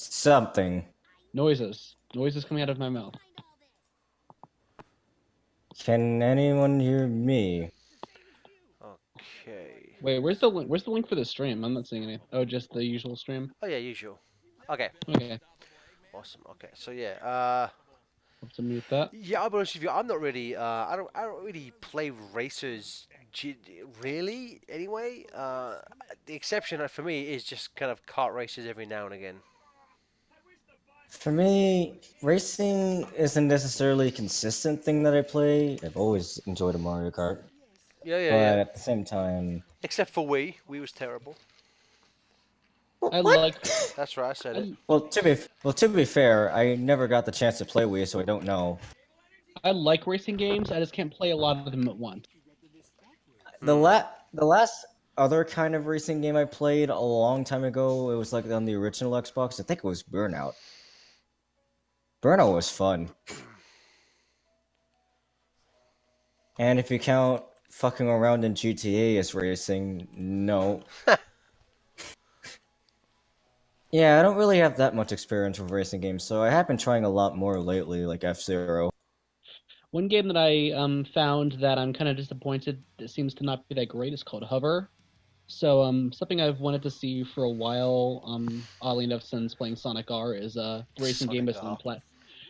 Something. Noises. Noises coming out of my mouth. Can anyone hear me? Okay. Wait, where's the link? Where's the link for the stream? I'm not seeing any. Oh, just the usual stream. Oh yeah, usual. Okay. Okay, Awesome. Okay. So yeah. have to mute that. Yeah. I'll be honest with you. I'm not really. I don't really play racers. Really. Anyway. The exception for me is just kind of kart races every now and again. For me, racing isn't necessarily a consistent thing that I play. I've always enjoyed a Mario Kart, Yeah. Yeah. but Yeah. at the same time, Except for Wii. Wii was terrible. I what? like. That's right. I said it. Well, to be fair, I never got the chance to play Wii, so I don't know. I like racing games. I just can't play a lot of them at once. The last other kind of racing game I played a long time ago, it was like on the original Xbox. I think it was Burnout. Burnout was fun. And if you count fucking around in GTA as racing, no. Yeah, I don't really have that much experience with racing games, so I have been trying a lot more lately, like F-Zero. One game that I found that I'm kind of disappointed that seems to not be that great is called Hover. So something I've wanted to see for a while, oddly enough, since playing Sonic R, is a racing game based on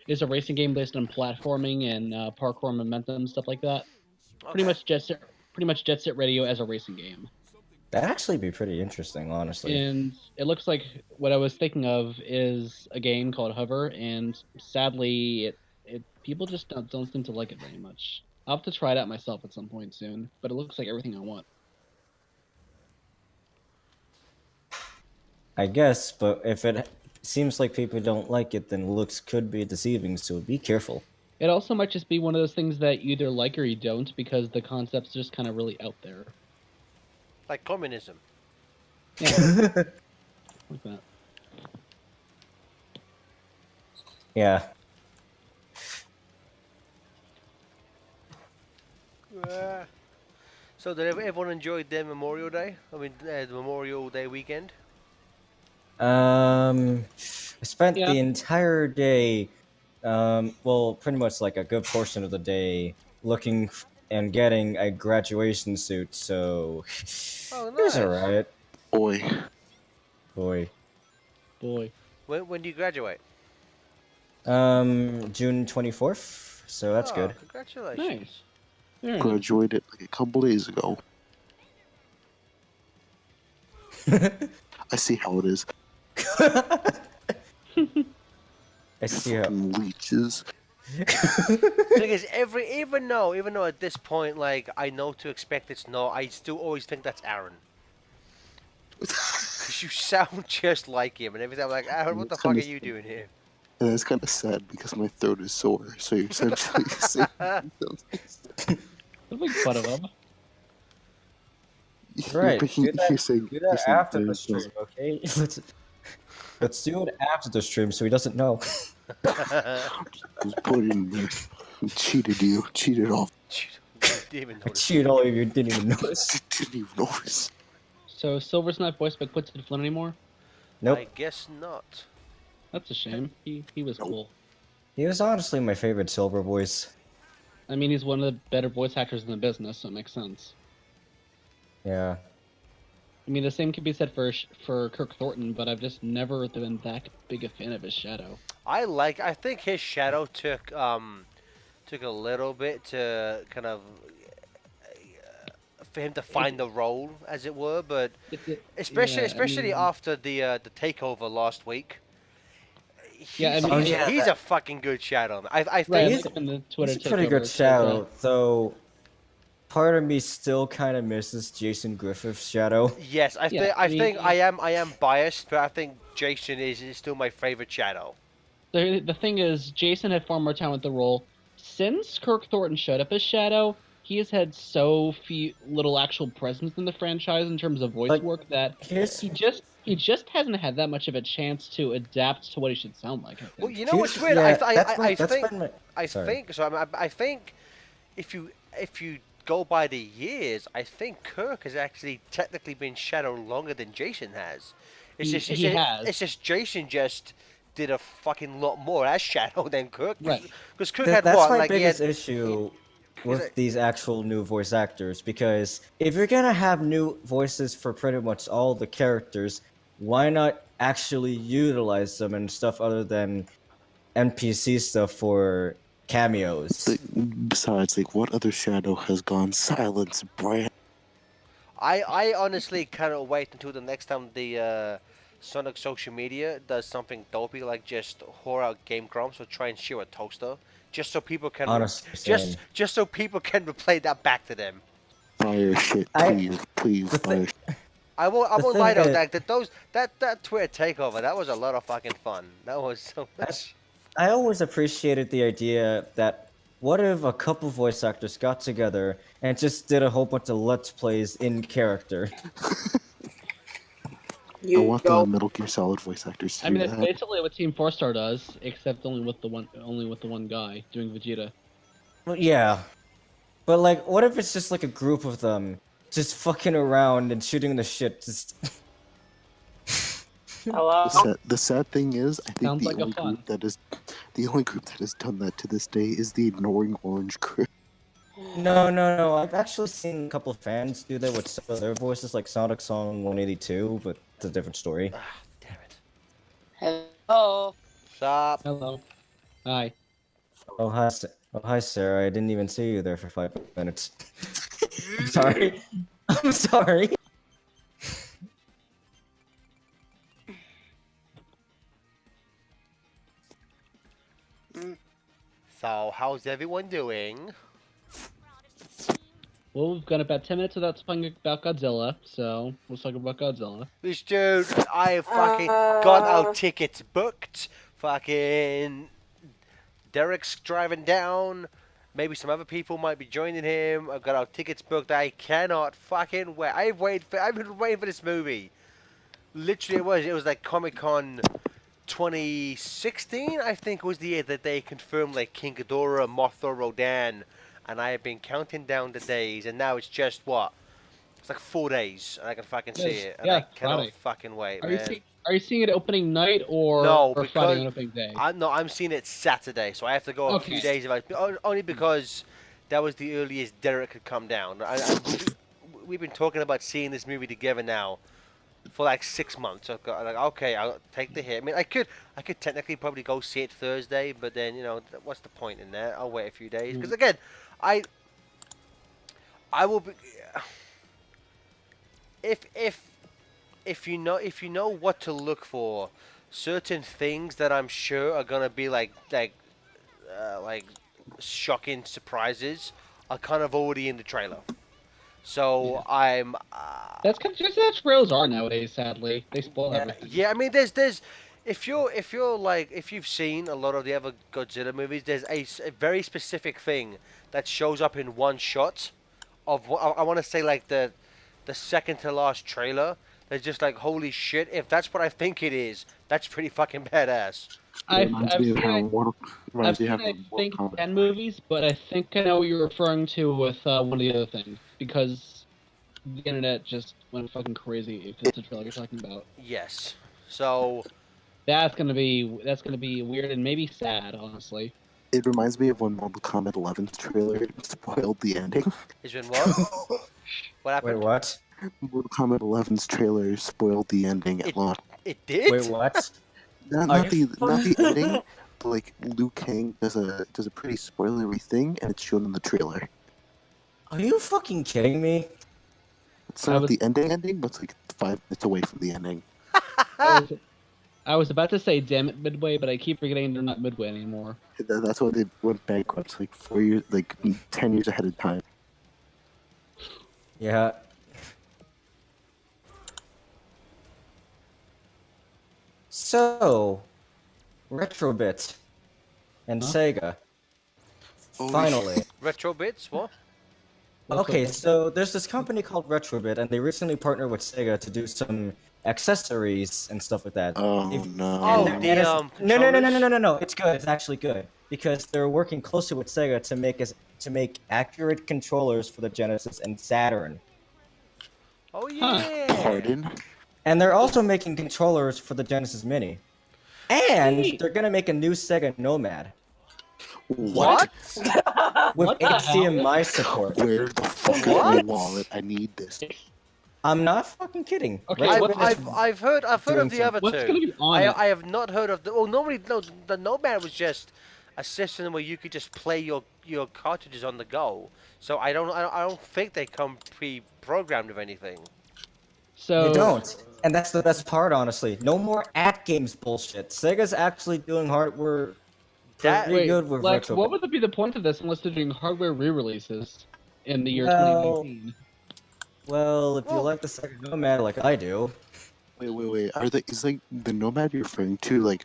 is a racing game based on platforming and parkour momentum stuff like that. Pretty much Jet Set Radio as a racing game. That'd actually be pretty interesting, honestly. And it looks like what I was thinking of is a game called Hover, and sadly, people just don't seem to like it very much. I'll have to try it out myself at some point soon, but it looks like everything I want. I guess, but if it seems like people don't like it, then looks could be deceiving, so be careful. It also might just be one of those things that you either like or you don't, because the concept's just kind of really out there. Like communism. Yeah, like that. Yeah. So did everyone enjoy their Memorial Day? I mean, the Memorial Day weekend. I spent Yeah. the entire day, well, pretty much like a good portion of the day, looking and getting a graduation suit. So Oh, it was nice. alright. Boy. Boy. Boy. When do you graduate? June 24th. So that's Oh, good. Congratulations. Nice. Very nice. Graduated like a couple days ago. I see how it is. I see how. Fucking leeches. Thing is, even though at this point, like I know to expect it's no, I still always think that's Aaron. Cause you sound just like him, and everything. I'm like, Aaron, what the fuck are you doing here? And it's kind of sad because my throat is sore, so you're essentially saying Don't make fun of him. Right. You're saying, Do that after the stream, okay? Let's do it after the stream so he doesn't know. Just put it in there. Cheated off. Didn't even I notice. cheated all of you, didn't even notice. Didn't even notice. So Silver's not voiced by Quinton Flynn anymore? Nope. I guess not. That's a shame. He was cool. He was honestly my favorite Silver voice. I mean, he's one of the better voice actors in the business, so it makes sense. Yeah. I mean, the same could be said for Kirk Thornton, but I've just never been that big a fan of his shadow. I think his shadow took a little bit to kind of for him to find the role, as it were, but especially after the takeover last week. He's a fucking good shadow. I think He's a pretty good shadow, though. Part of me still kind of misses Jason Griffith's shadow. Yes, I think I am biased, but I think Jason is still my favorite shadow. The thing is, Jason had far more time with the role. Since Kirk Thornton showed up as Shadow, he has had so little actual presence in the franchise in terms of voice work that he just hasn't had that much of a chance to adapt to what he should sound like. Well, you know what's weird? I think if you go by the years, I think Kirk has actually technically been Shadow longer than Jason has. He has. it's just Jason just did a fucking lot more as Shadow than Cook. Right. Because Cook Th- had that's what? my Like he biggest had. issue He's with like- these actual new voice actors, because if you're gonna have new voices for pretty much all the characters, why not actually utilize them and stuff other than NPC stuff for cameos? Besides, like, what other Shadow has gone silence, Brand? I honestly cannot wait until the next time the Sonic social media does something dopey like just whore out Game Grumps or try and show a toaster, just so people can Honestly, same. just so people can replay that back to them. Fire shit, I- please, the fire. thi- I won't The lie thing though, is- that Twitter takeover, that was a lot of fucking fun. That was so much. I always appreciated the idea that what if a couple voice actors got together and just did a whole bunch of Let's Plays in character? I want the Metal Gear Solid voice actors to I do mean, that's that. basically what Team 4-Star does, except only with the one guy doing Vegeta. Well, yeah. But like, what if it's just like a group of them just fucking around and shooting the shit? Just Hello. The sad thing is, I think Sounds like a fun. the only group that has done that to this day is the Ignoring Orange crew. no. I've actually seen a couple of fans do that with some of their voices, like Sonic Song 182, but it's a different story. Ah, damn it. Hello. Stop. Hello. Hi. Oh hi, Sarah. I didn't even see you there for 5 minutes. I'm sorry. I'm sorry. So how's everyone doing? Well, we've got about 10 minutes without talking about Godzilla, so let's talk about Godzilla. This dude, I fucking got our tickets booked. Fucking Derek's driving down. Maybe some other people might be joining him. I've got our tickets booked. I cannot fucking wait. I've been waiting for this movie. Literally, it was like Comic-Con 2016, I think was the year that they confirmed like King Ghidorah, Mothra, Rodan, and I have been counting down the days, and now it's just what? It's like 4 days, and I can fucking see Yes, it, and yeah, I cannot Friday. fucking wait, Are man. you seeing it opening night or, No, or because Friday on opening day? I'm seeing it Saturday, so I have to go a few Okay. days. Only because that was the earliest Derek could come down. We've been talking about seeing this movie together now for like 6 months. I've got like, okay, I'll take the hit. I mean, I could technically probably go see it Thursday, but then what's the point in that? I'll wait a few days because again, I will be if you know what to look for, certain things that I'm sure are gonna be like shocking surprises are kind of already in the trailer. So I'm. That's kind of just how trailers are nowadays. Sadly, they spoil everything. Yeah, I mean, there's if you've seen a lot of the other Godzilla movies, there's a very specific thing that shows up in one shot of I want to say like the second to last trailer. There's just like, holy shit, if that's what I think it is, that's pretty fucking badass. I've seen I think Kombat 10 movies, but I think I know what you're referring to with one of the other things, because the internet just went fucking crazy if it's a trailer you're talking about. Yes. So That's gonna be weird and maybe sad, honestly. It reminds me of when Mortal Kombat 11's trailer spoiled the ending. is when what? What happened? Wait, what? Mortal Kombat 11's trailer spoiled the ending at launch. It did. Wait, what? Not Are the you not the ending, but like Liu Kang does a pretty spoilery thing, and it's shown in the trailer. Are you fucking kidding me? It's I not was- the ending, but it's like 5 minutes away from the ending. I was about to say damn it Midway, but I keep forgetting they're not Midway anymore. That's why they went bankrupt like 4 years, like 10 years ahead of time. Yeah. So, Retrobit and Huh? Sega. Holy Finally. Retro bits. What? Okay, so there's this company called Retrobit, and they recently partnered with Sega to do some accessories and stuff like that. Oh If- no! Oh, And the, it's- controllers? no. It's good. It's actually good because they're working closely with Sega to make accurate controllers for the Genesis and Saturn. Oh Huh. yeah. Pardon? And they're also making controllers for the Genesis Mini. And Sweet. they're gonna make a new Sega Nomad What? with What the hell? HDMI support. Where the fuck is my wallet? I need this. I'm not fucking kidding. Okay, Retrobit what- is- I've heard of doing the some- other What's two. gonna be on it? I have not heard of the. Well, normally no, the Nomad was just a system where you could just play your cartridges on the go. So I don't think they come pre-programmed with anything. So You don't. And that's the best part, honestly. No more at games bullshit. Sega's actually doing hardware That- pretty Wait, good with like, Retrobit. what would be the point of this unless they're doing hardware re-releases in the year Well, 2019? Well, if you Well- like the Sega Nomad like I do, Wait. Is like the Nomad you're referring to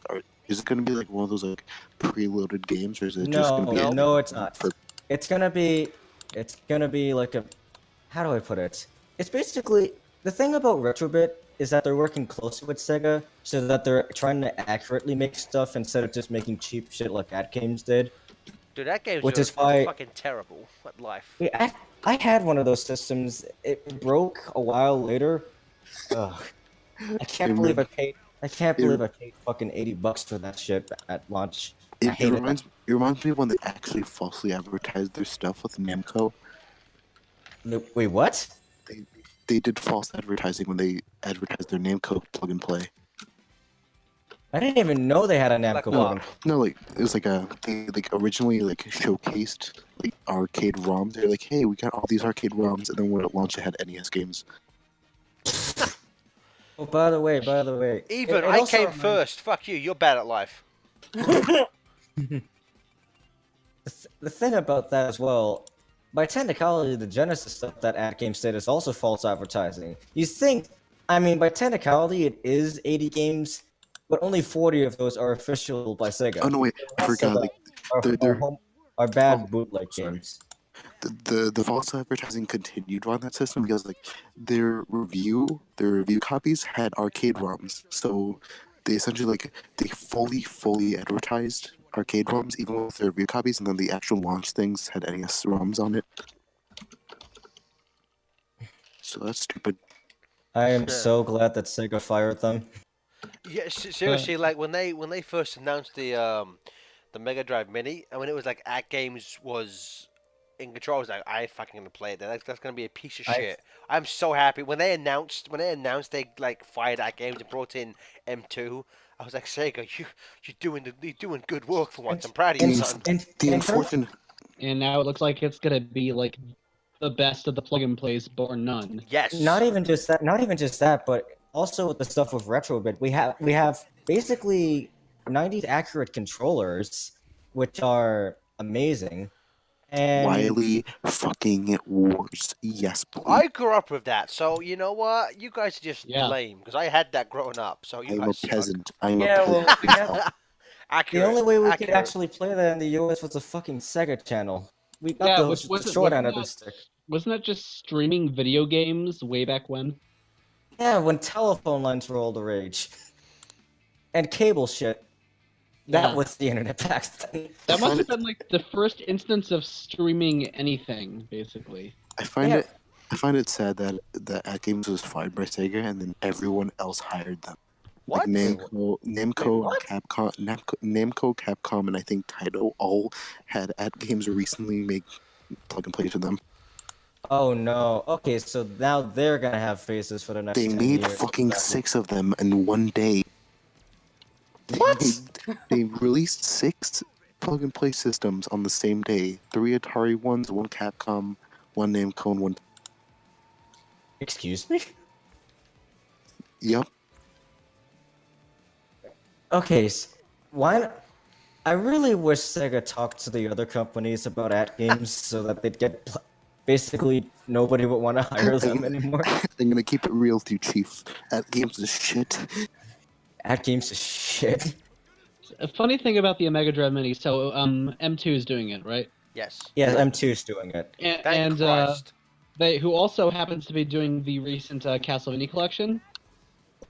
is it gonna be like one of those like preloaded games, or is it just gonna be? no, it's not. For- It's gonna be like a, how do I put it? It's basically, the thing about Retrobit is that they're working closely with Sega, so that they're trying to accurately make stuff instead of just making cheap shit like At Games did. Dude, that game's Which just is why- fucking terrible. What life? Yeah, I had one of those systems. It broke a while later. Ugh. I can't believe I paid. I can't believe I paid fucking $80 for that shit at launch. I It hated reminds me when they actually falsely advertised their stuff with Namco. that. Wait, what? They did false advertising when they advertised their Namco plug and play. I didn't even know they had a Like Namco what? one. No, like it was like they originally like showcased like arcade ROMs. They're like, hey, we got all these arcade ROMs, and then when it launched, it had NES games. Oh, by the way, Even it I also came reminds- first. Fuck you. You're bad at life. The thing about that as well, by technicality, the Genesis stuff that at Game State is also false advertising. You think, I mean, by technicality, it is 80 games, but only 40 of those are official by Sega. Oh no, wait, I forgot. Like they're- Are bad bootleg games. the false advertising continued on that system because like their review copies had arcade ROMs, so they essentially like they fully advertised arcade ROMs even with their review copies, and then the actual launch things had NES ROMs on it. So that's stupid. I am so glad that Sega fired them. Yeah, seriously. Like when they first announced the Mega Drive Mini, and when it was like At Games was in control, I was like, I ain't fucking gonna play it. That's gonna be a piece of I- shit. I'm so happy when they announced they like fired At Games and brought in M2. I was like, Sega, you're doing good work for once. I'm proud of you, And- son. And, The and unfortunate And now it looks like it's gonna be like the best of the plug and plays, bar none. Yes. not even just that, but also with the stuff with Retrobit, we have basically 90s accurate controllers, which are amazing. And Wily fucking wars. Yes, please. I grew up with that, so you know what? You guys are just Yeah. lame because I had that growing up. So you I'm a guys suck. peasant. I'm Yeah, a well, peasant. yeah. Accurate. The only way we could accurate. actually play that in the US was the fucking Sega channel. We got Yeah, the which wasn't- short end of wasn't the stick. Wasn't that just streaming video games way back when? Yeah, when telephone lines were all the rage. And cable shit. That Yeah. was the internet back then. That must have been like the first instance of streaming anything, basically. I find Yeah. I find it sad that At Games was fired by Sega, and then everyone else hired them. What? Like Namco, what? Namco, Capcom, and I think Taito all had At Games recently make plug and play to them. Oh no. Okay, so now they're gonna have faces for the next They 10 made years. fucking 6 of them in one day. What? They released 6 plug and play systems on the same day. 3 Atari ones, 1 Capcom, 1 Namco, and 1. Excuse me? Yep. Okay, why not? I really wish Sega talked to the other companies about at games so that they'd get basically nobody would want to hire them anymore. I'm gonna keep it real with you, Chief. At Games is shit. At games is shit. A funny thing about the Mega Drive Mini, so M2 is doing it, right? Yes. Yeah, M2's doing it. And, Thank and Christ. they who also happens to be doing the recent Castlevania collection.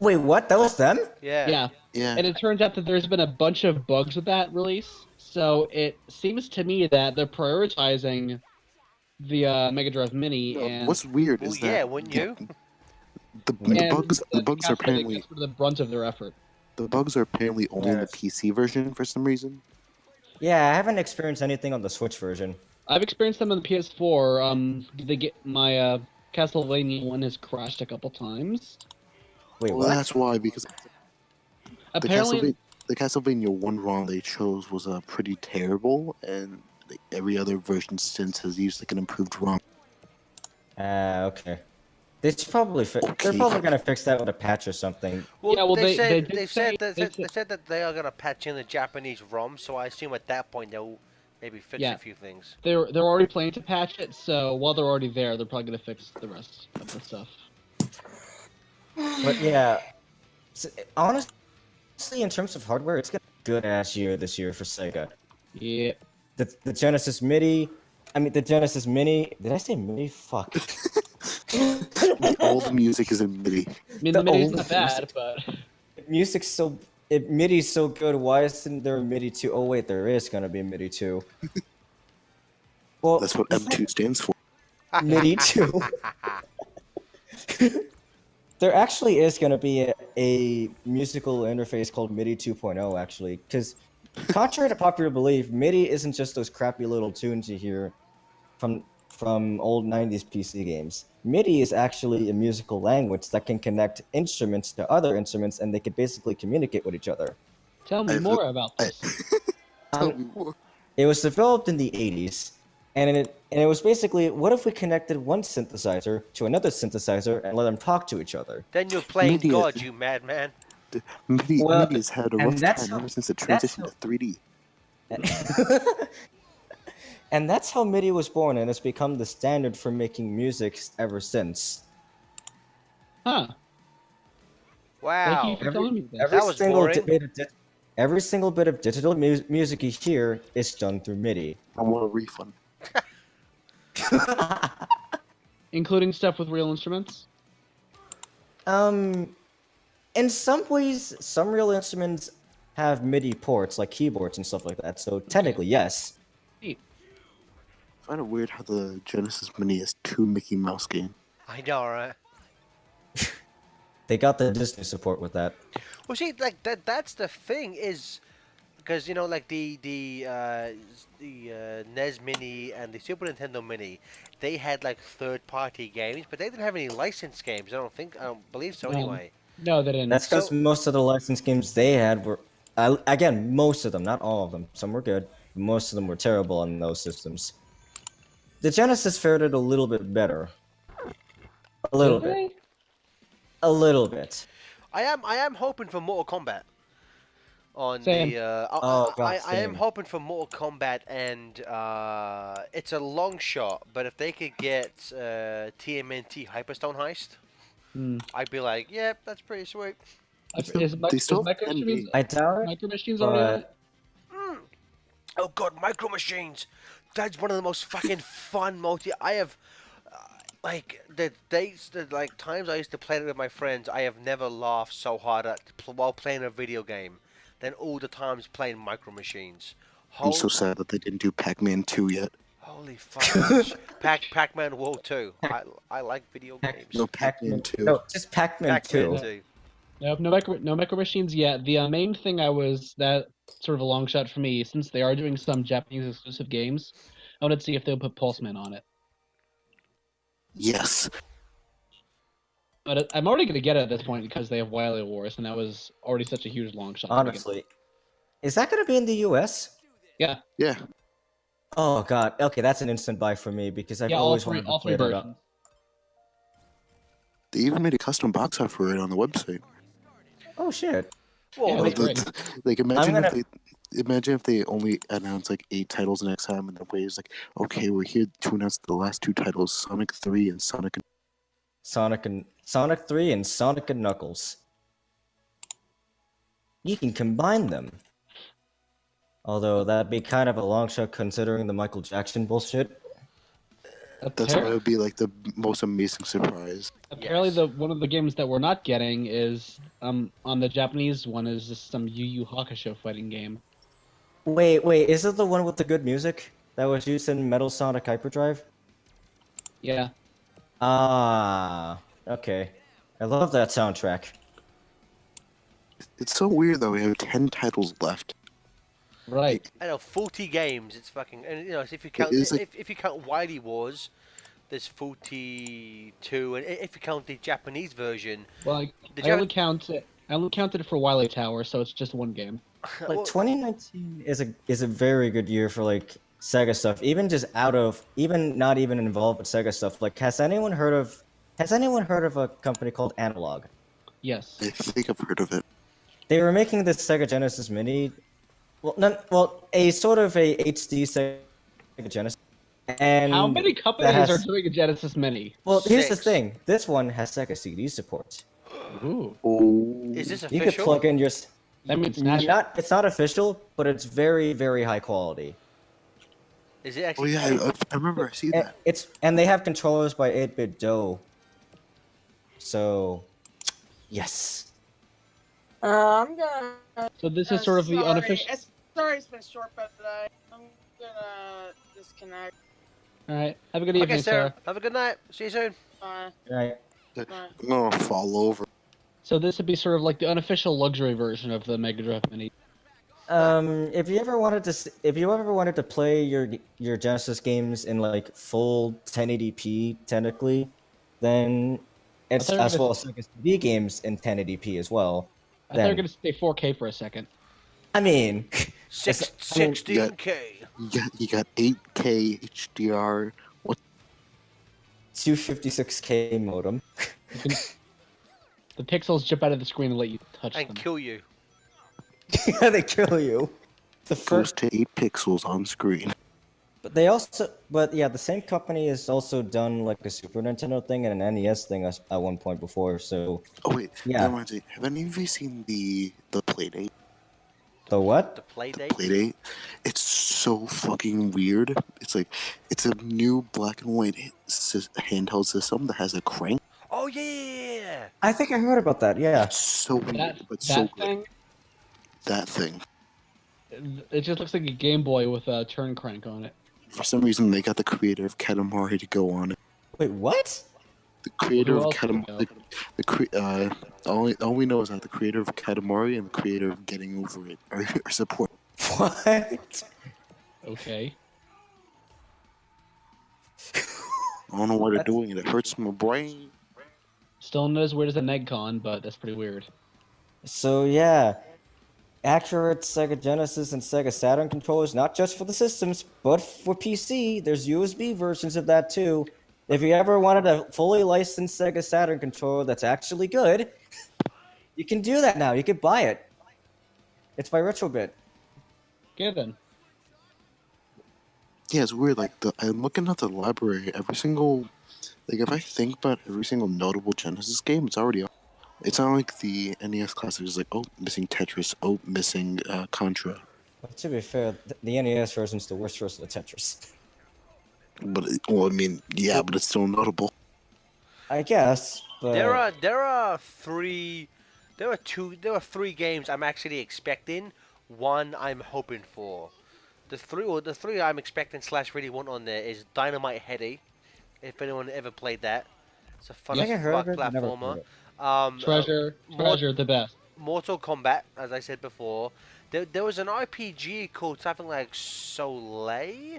Wait, what? That was them? Yeah. Yeah, Yeah. and it turns out that there's been a bunch of bugs with that release. So it seems to me that they're prioritizing the Mega Drive Mini. No, And what's weird Well, is that yeah, wouldn't you? The And bugs the are Castlevania apparently gets the brunt of their effort. only in the Yes. PC version for some reason. Yeah, I haven't experienced anything on the Switch version. I've experienced them on the PS4. My Castlevania 1 has crashed a couple times. Wait, Well, what? that's why, because the Apparently, Castlevania 1 ROM they chose was pretty terrible, and like, every other version since has used like an improved ROM. Okay. They should probably They're Okay. probably gonna fix that with a patch or something. Yeah, well, they did they say- said they they said that they are gonna patch in the Japanese ROM, so I assume at that point they'll maybe fix Yeah. a few things. they're already planning to patch it. So while they're already there, they're probably gonna fix the rest of the stuff. But yeah, honestly, in terms of hardware, it's gonna be a good ass year this year for Sega. Yeah. The Genesis MIDI, the Genesis Mini. Did I say MIDI? Fuck. All the music is in MIDI. I mean, The the MIDI's old not bad, music. but Music's so. MIDI's so good. Why isn't there a MIDI 2? Oh wait, there is gonna be a MIDI 2. Well, That's what M2 stands for. MIDI 2. There actually is going to be a musical interface called MIDI 2.0, actually. Because, contrary to popular belief, MIDI isn't just those crappy little tunes you hear from old 90s PC games. MIDI is actually a musical language that can connect instruments to other instruments, and they can basically communicate with each other. tell me I've- more about I- this. Tell me more. It was developed in the 80s, and it was basically, what if we connected one synthesizer to another synthesizer and let them talk to each other? Then you're playing MIDI is- God, you madman. MIDI, Well, MIDI has had a and rough that's time how- ever since it that's transitioned how- to 3D. And that's how MIDI was born, and it's become the standard for making music ever since. Huh? Wow. Thank you for telling me this. Every That was single boring. every single bit of digital music you hear is done through MIDI. I want a refund. Including stuff with real instruments. In some ways, some real instruments have MIDI ports, like keyboards and stuff like that. So technically, yes. Neat. I find it weird how the Genesis Mini has 2 Mickey Mouse games. I know, right? They got the Disney support with that. Well, see, like that's the thing is, because like the NES Mini and the Super Nintendo Mini, they had like third-party games, but they didn't have any licensed games. I don't believe so No. anyway. No, they didn't. That's because So- most of the licensed games they had were, again, most of them, not all of them. Some were good. But most of them were terrible on those systems. The Genesis fared it a little bit better. A little Did bit. they? A little bit. I am hoping for Mortal Kombat on Same. the. Oh, God, I am same. hoping for Mortal Kombat, and it's a long shot, but if they could get TMNT Hyperstone Heist, Hmm. I'd be like, yep, that's pretty sweet. They still have Micro NBA. Machines, I doubt it. Micro Machines already on it? Oh god, Micro Machines! That's one of the most fucking fun multi. I have, like the days, the like times I used to play it with my friends. I have never laughed so hard while playing a video game than all the times playing Micro Machines. I'm so sad that they didn't do Pac-Man 2 yet. Holy fuck! Pac-Man World 2. I like video games. No, Pac-Man 2. No, just Pac-Man Pac-Man 2. 2. Nope, no micro machines yet. The main thing that sort of a long shot for me, since they are doing some Japanese exclusive games, I wanted to see if they'll put Pulseman on it. Yes. But I'm already gonna get it at this point because they have Wily Wars, and that was already such a huge long shot. to begin with. Honestly. Is that going to be in the US? Yeah, Yeah. Oh, God. Okay, that's an instant buy for me because I've yeah, always wanted to all play three that. versions. They even made a custom box art for it on the website. Oh, shit. Well, Yeah, like, that's great. Like imagine gonna- if they only announced like 8 titles next time, and the way is like, okay, we're here to announce the last 2 titles, Sonic 3 and Sonic. Sonic 3 and Sonic and Knuckles. You can combine them. Although that'd be kind of a long shot considering the Michael Jackson bullshit. That's why it would be like the most amazing surprise. Apparently, Yes. one of the games that we're not getting is on the Japanese one is just some Yu Yu Hakusho fighting game. Wait, is it the one with the good music that was used in Metal Sonic Hyperdrive? Yeah, Ah, okay. I love that soundtrack. It's so weird though. We have 10 titles left. Right. I know 40 games. It's fucking, and you know, if you count is like- if you count Wily Wars, there's 42, and if you count the Japanese version, Well, the I only counted it for Wily Tower, so it's just one game. Like well, 2019 is a very good year for like Sega stuff. Even just not even involved with Sega stuff. Like, has anyone heard of a company called Analog? Yes. I think I've heard of it. They were making this Sega Genesis Mini, a sort of a HD Sega Genesis. And How many companies has- are doing a Genesis Mini? Well, here's the 6. thing. This one has Sega CD support. Ooh. Oh. is this You could official? plug in your. That means National. It's not official, but it's very, very high quality. Is it Oh actually? yeah, I remember. I see And that. and they have controllers by 8-bit Do. So, yes. I'm gonna. So this is sort of the unofficial. Sorry, it's been short, but I'm gonna disconnect. All right. Have a good Okay, evening, Sarah. Sarah. Have a good night. See you soon. Right. I'm gonna fall over. So this would be sort of like the unofficial luxury version of the Mega Drive Mini. If you ever wanted to play your Genesis games in like full 1080p technically, then it's thought you were as gonna- well as Sega CD games in 1080p as well. I thought you were Then- going to say 4K for a second. I mean, Six, It's- I mean, 16K. You got 8K HDR. 256K modem. You can- the pixels jump out of the screen and let you touch And them. kill you. Yeah, they kill you. The Goes first, to 8 pixels on screen. but yeah, the same company has also done like a Super Nintendo thing and an NES thing at one point before. So Oh wait, Yeah. that reminds me. Have any of you seen the Playdate? the what? The play date. Playdate? It's so fucking weird. It's a new black and white handheld system that has a crank. Oh yeah. I think I heard about that. Yeah. It's so weird, That, but so that good. thing, That thing. it just looks like a Game Boy with a turn crank on it. For some reason, they got the creator of Katamari to go on it. Wait, what? The creator Who of else would Katamari. All we know is that the creator of Katamari and the creator of Getting Over It are support. What? Okay. I don't know why they're doing it. It hurts my brain. Still not as weird as a Negcon, but that's pretty weird. So yeah, accurate Sega Genesis and Sega Saturn controllers, not just for the systems, but for PC. There's USB versions of that too. If you ever wanted a fully licensed Sega Saturn controller that's actually good, you can do that now. You can buy it. It's by Retrobit. Okay then. Yeah, it's weird. I'm looking at the library. If I think about every single notable Genesis game, it's already up. It's not like the NES Classic is like, oh, missing Tetris, oh, missing Contra. But to be fair, the NES version's the worst version of Tetris. But but it's still notable. I guess, but There are three games I'm actually expecting. One I'm hoping for. The three I'm expecting / really want on there is Dynamite Heady. If anyone ever played that, it's a fun I as think I heard fuck of it, but never platformer. played it. Treasure, the best. Mortal Kombat, as I said before. There was an RPG called something like Soleil.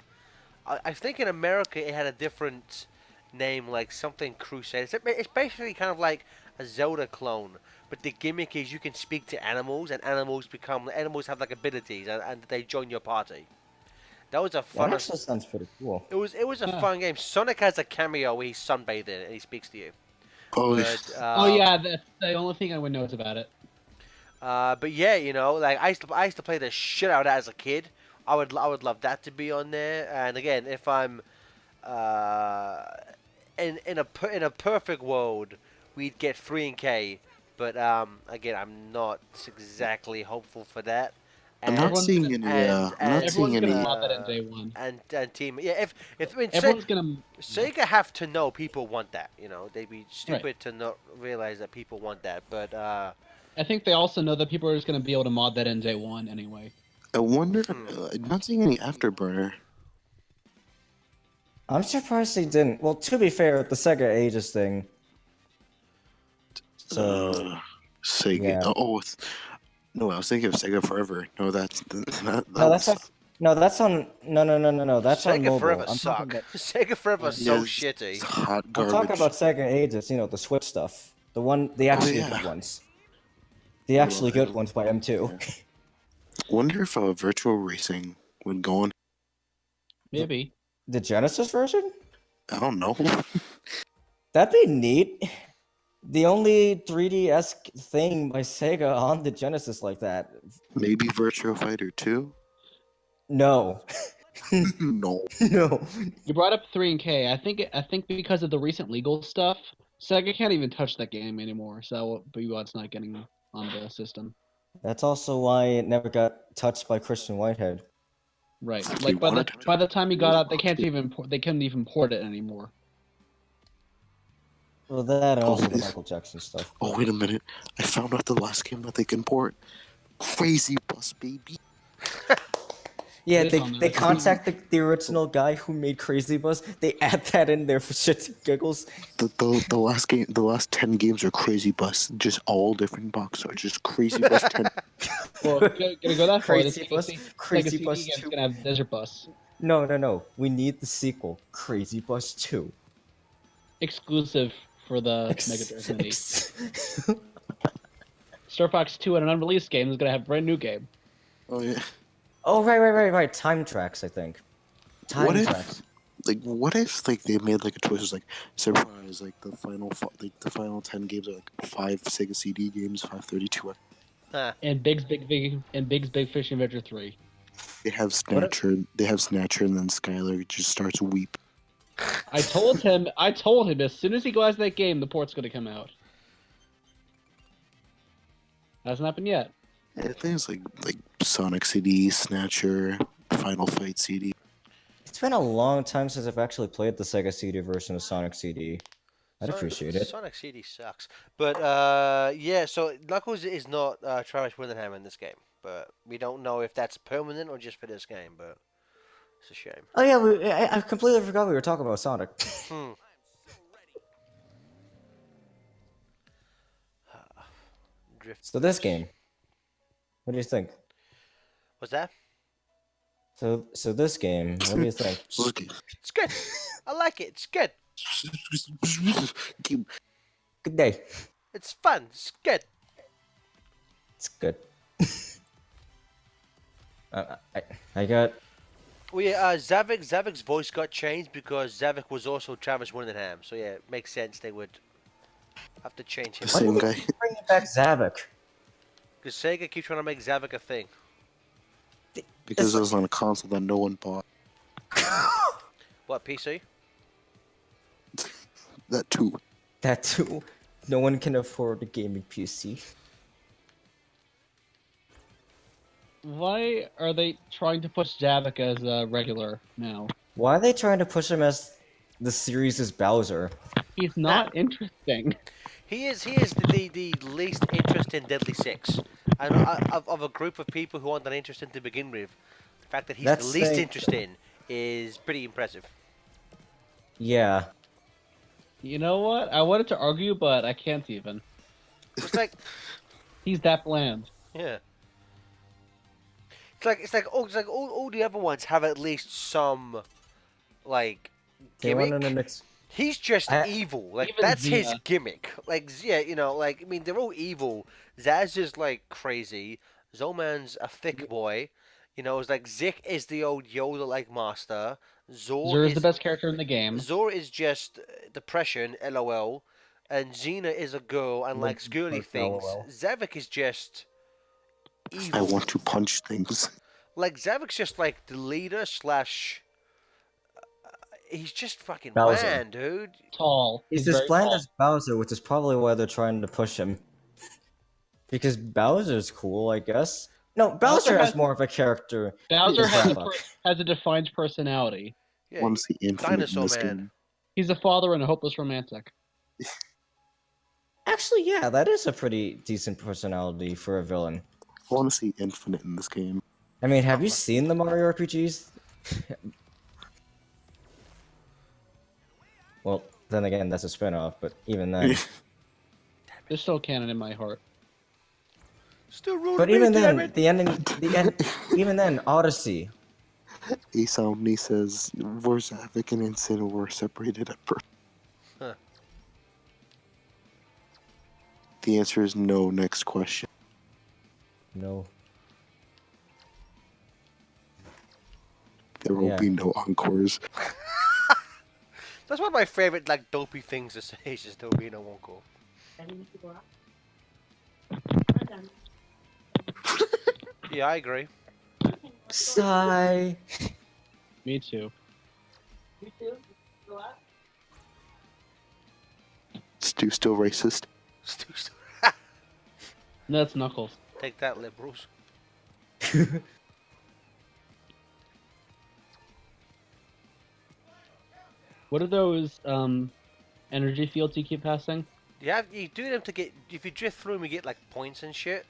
I think in America it had a different name, like something Crusade. It's basically kind of like a Zelda clone, but the gimmick is you can speak to animals, and animals have like abilities, and they join your party. That was a That fun. actually sounds pretty cool. It was a Huh. fun game. Sonic has a cameo where he's sunbathing and he speaks to you. Oh, But, Oh yeah, that's the only thing I would know about it. But yeah, like I used to play the shit out of that as a kid. I would love that to be on there. And again, if I'm in a perfect world, we'd get 3K. But again, I'm not exactly hopeful for that. I'm not Everyone's seeing gonna- any. I'm not Everyone's seeing gonna any. mod that in day one. And team, yeah. If I mean, Everyone's gonna. Sega have to know people want that. They'd be stupid to not realize that people want that. But I think they also know that people are just gonna be able to mod that in day one anyway. I wonder. I'm not seeing any Afterburner. I'm surprised they didn't. Well, to be fair, the Sega Ages thing. So Sega. yeah. No, I was thinking of Sega Forever. No, that No, that's was. no, that's on no. That's on Sega mobile. Forever I'm talking suck. about Sega Forever is so Yeah, it's shitty. hot I'm garbage. talking about Sega Ages. You know, the Switch stuff. The actually yeah. good ones. The actually good ones by M2. Yeah. Wonder if virtual racing would go on. Maybe. The Genesis version? I don't know. That'd be neat. The only 3D-esque thing by Sega on the Genesis like that. Maybe Virtua Fighter 2? No. No. No. You brought up 3 and K. I think because of the recent legal stuff, Sega can't even touch that game anymore. So it's not getting on the system. That's also why it never got touched by Christian Whitehead. Right. If Like you by wanted to- the time he got out, they want to. couldn't even port it anymore. Well, that and also the this- Michael Jackson stuff. Oh, wait a minute. I found out the last game that they can port. Crazy Bus, baby. Yeah, It is on they there. contact the original guy who made Crazy Bus. They add that in there for shits and giggles. The last game, the last 10 games are Crazy Bus. Just all different box art. Just Crazy Bus 10. Well, gonna go that far. Crazy This Bus, Sega Crazy CD Bus game's 2. gonna have Desert Bus No. We need the sequel, Crazy Bus 2. exclusive for the Mega Drive Mini. Star Fox 2 and an unreleased game is gonna have a brand new game. Oh, yeah. Oh, right. Time Tracks, I think. What if- Tracks. What if they made a choice was surprise the final 10 games are 5 Sega CD games, 532. And Big's Big Fish Adventure 3. They have Snatcher. And then Skylar just starts weeping. I told him as soon as he goes to that game, the port's gonna come out. Hasn't happened yet. Yeah, things like Sonic CD, Snatcher, Final Fight CD. It's been a long time since I've actually played the Sega CD version of Sonic CD. I'd appreciate it. Sonic CD sucks. But, yeah, so Knuckles is not Travis Willingham in this game. But we don't know if that's permanent or just for this game, but it's a shame. Oh yeah, I completely forgot we were talking about Sonic. Hmm. Drift. So this game, what do you think? What's that? So this game, what do you think? It's good. I like it. It's good. Good day. It's fun. It's good. It's good. I got. Well, yeah, Zavic's voice got changed because Zavic was also Travis Willingham. So yeah, it makes sense they would have to change him. The same guy. Bringing back Zavik. Because Sega keeps trying to make Zavic a thing. Because it was on a console that no one bought. What, PC? That too. That too. No one can afford a gaming PC. Why are they trying to push Javik as a regular now? Why are they trying to push him as the series' Bowser? He's not interesting. He is the least interesting Deadly Six. And of a group of people who aren't that interesting to begin with, the fact that he's That's the least saying- interesting is pretty impressive. Yeah. You know what? I wanted to argue, but I can't even. It's like, He's that bland. yeah. It's like all the other ones have at least some, like, They went gimmick. on the next. He's just I- evil. Like, Even that's his Zia. gimmick. Like, yeah, you know, like, I mean, they're all evil. Zaz is, like, crazy. Zolman's a thick boy. You know, it's like Zik is the old Yoda-like master. Zur is the best character in the game. Zor is just depression, lol. And Xena is a girl and Like- likes girly like things. LOL. Zavik is just I evil. want to punch things. Like, Zavik's just, like, the leader slash... he's just fucking Bowser. bland, dude. Tall. He's as very bland tall. as Bowser, which is probably why they're trying to push him. Because Bowser's cool, I guess. No, Bowser has has- more of a character. Bowser He's has a has a defined personality. Yeah, Want to see Infinite in Dinosaur this Man. game. He's a father and a hopeless romantic. Actually, yeah, that is a pretty decent personality for a villain. I want to see Infinite in this game. I mean, have you seen the Mario RPGs? Well, then again, that's a spin-off, but even then. They're still canon in my heart. Still rude. But even then, even then, Odyssey. Ace Omni says Warzavik and Insano were separated at birth. Huh. The answer is no. Next question. No. There will Yeah. be no encores. That's one of my favorite like dopey things to say. Is just there'll be no encore. Yeah, I agree. Sigh. Me too. Stu still racist. No, that's Knuckles. Take that, liberals. What are those energy fields you keep passing? You do them to get. If you drift through them, you get like points and shit.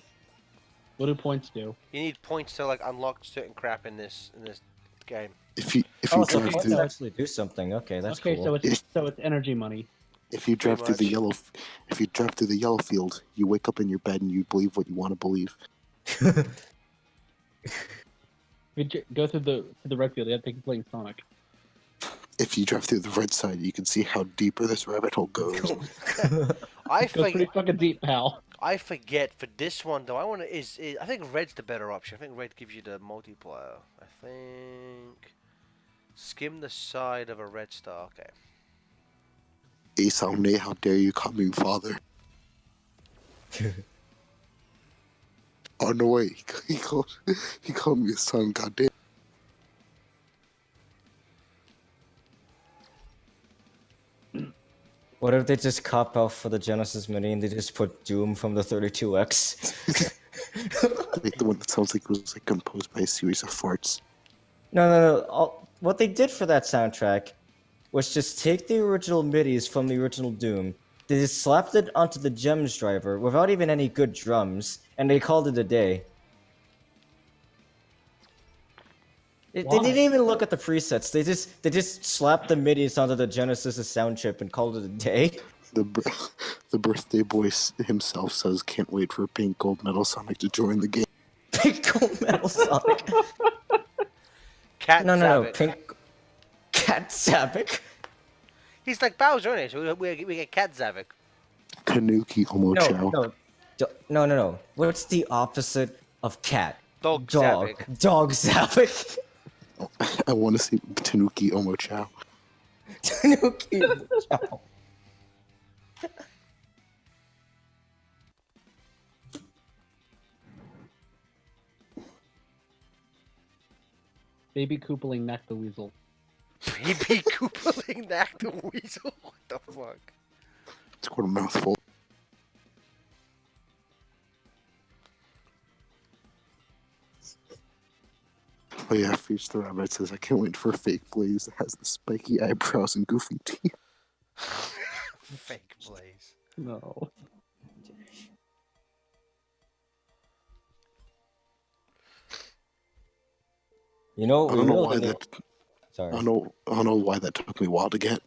What do points do? You need points to like unlock certain crap in this game. If you Oh, so drive points through actually do something. Okay, that's okay, cool. so it's energy money. if you drive through the much. yellow field, you wake up in your bed and you believe what you want to believe. If you go through the red field, you have to keep playing Sonic. If you drive through the red side, you can see how deeper this rabbit hole goes. I It goes pretty forget. fucking deep, pal. I forget for this one though. I want to I think red's the better option. I think red gives you the multiplier. I think skim the side of a red star. Okay. Ace Omni, how dare you call me father? Oh no way, he called me a son. Goddamn. What if they just cop out for the Genesis Mini and they just put Doom from the 32X? Like the one that sounds like it was like composed by a series of farts. No. What they did for that soundtrack was just take the original MIDIs from the original Doom, they just slapped it onto the Gems driver without even any good drums, and they called it a day. They Why? didn't even look at the presets. They just slapped the MIDIs onto the Genesis sound chip and called it a day. The birthday boy himself says, "Can't wait for Pink Gold Metal Sonic to join the game." Pink Gold Metal Sonic. Cat No, Savage. Pink Cat Savick. He's like Bowser, isn't he? So we get Cat Zavik. Tanuki Omochao. No. What's the opposite of cat? Dog Zavik. Dog Savick. I want to see Tanuki Omochao. Tanuki. Chow. Baby Koopaling Mac the Weasel. Baby Koopaling Knack the Weasel. What the fuck? It's quite a mouthful. Oh yeah, Feast the Rabbit says, "I can't wait for Fake Blaze that has the spiky eyebrows and goofy teeth." Fake Blaze. No. You know, I don't know real why nigga- that. Sorry. I don't know why that took me a while to get.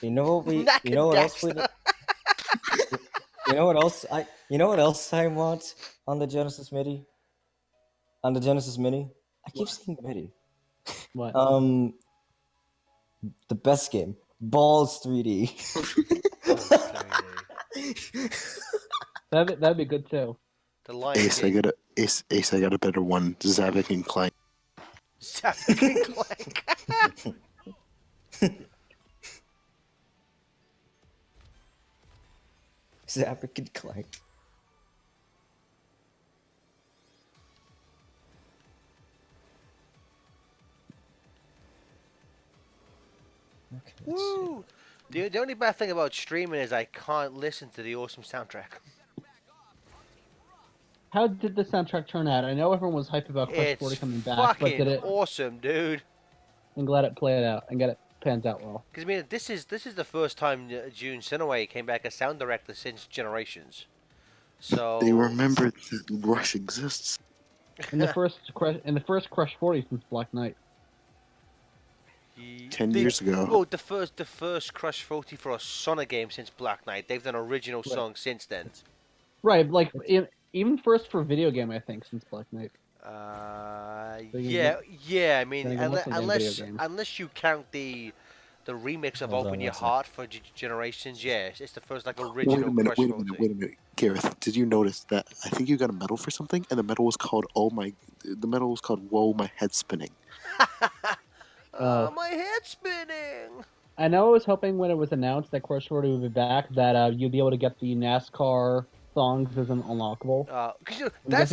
You know what we? Knack You know and what else we? Dexter. You know what else I? You know what else I want on the Genesis MIDI? On the Genesis Mini? I keep saying MIDI. What? The best game, Balls 3D. That'd be good too. The Lion Ace, King. Ace, I got a better one. Zavik and Clank. Savik and Clank. Zapic and Clank. Okay, let's see. Woo! The only bad thing about streaming is I can't listen to the awesome soundtrack. How did the soundtrack turn out? I know everyone was hyped about Crush It's 40 coming back, but fucking did it? awesome, dude. I'm glad it played out and got it panned out well. Because I mean, this is the first time June Sinaway came back as sound director since Generations. So They remember that Rush exists. In the first Crush 40 since Black Knight. Ye- 10 they- years ago. Well, the first Crush 40 for a Sonic game since Black Knight. They've done original Right. songs since then. Right, like even first for video game, I think since Black Knight. So you Yeah. I mean, then again, most of them unless video games. unless you count the remix of Hold on Open Your one sec. Heart for Generations, yes, it's the first like Wait a original minute, Crush wait a 40. minute, wait a minute. Gareth, did you notice that I think you got a medal for something, and the medal was called the medal was called Whoa, My Head's Spinning. Oh. My head's spinning. I know I was hoping when it was announced that Crush 40 would be back that you'd be able to get the NASCAR songs as an unlockable. 'Cause, you know, I'm that's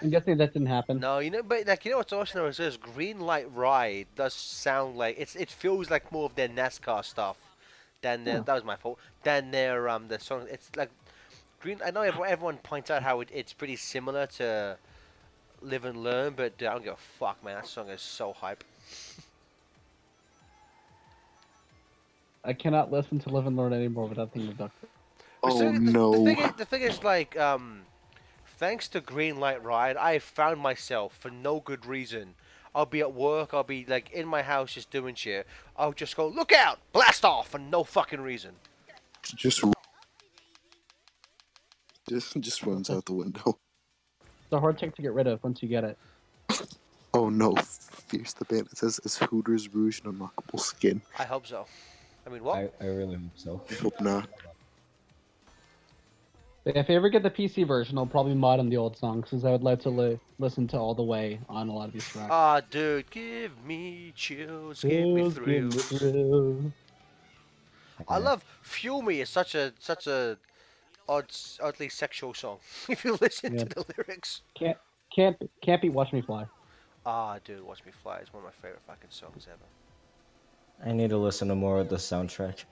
guessing that didn't happen. no, but like what's awesome though is this Green Light Ride does sound like it feels like more of their NASCAR stuff than their, Yeah. that was my fault. Than their the song. It's like Green. I know everyone points out how it's pretty similar to Live and Learn, but I don't give a fuck, man. That song is so hype. I cannot listen to Live and Learn anymore without thinking of Duck. But Oh so no. the thing is like thanks to Green Light Ride, I found myself for no good reason. I'll be at work, I'll be like in my house just doing shit. I'll just go, look out, blast off for no fucking reason. Just runs out the window. It's a hard tick to get rid of once you get it. Oh no, Fierce the Bandit says it's Hooters Rouge and unlockable skin. I hope so. I mean, what? I really hope so. I hope not. But if I ever get the PC version, I'll probably mod on the old songs since I would like to listen to all the way on a lot of these tracks. Ah, dude, give me chills, give me thrills. I love Fuel Me is such a oddly sexual song. If you listen Yeah. to the lyrics. Can't beat Watch Me Fly. Ah, dude, Watch Me Fly is one of my favorite fucking songs ever. I need to listen to more of the soundtrack.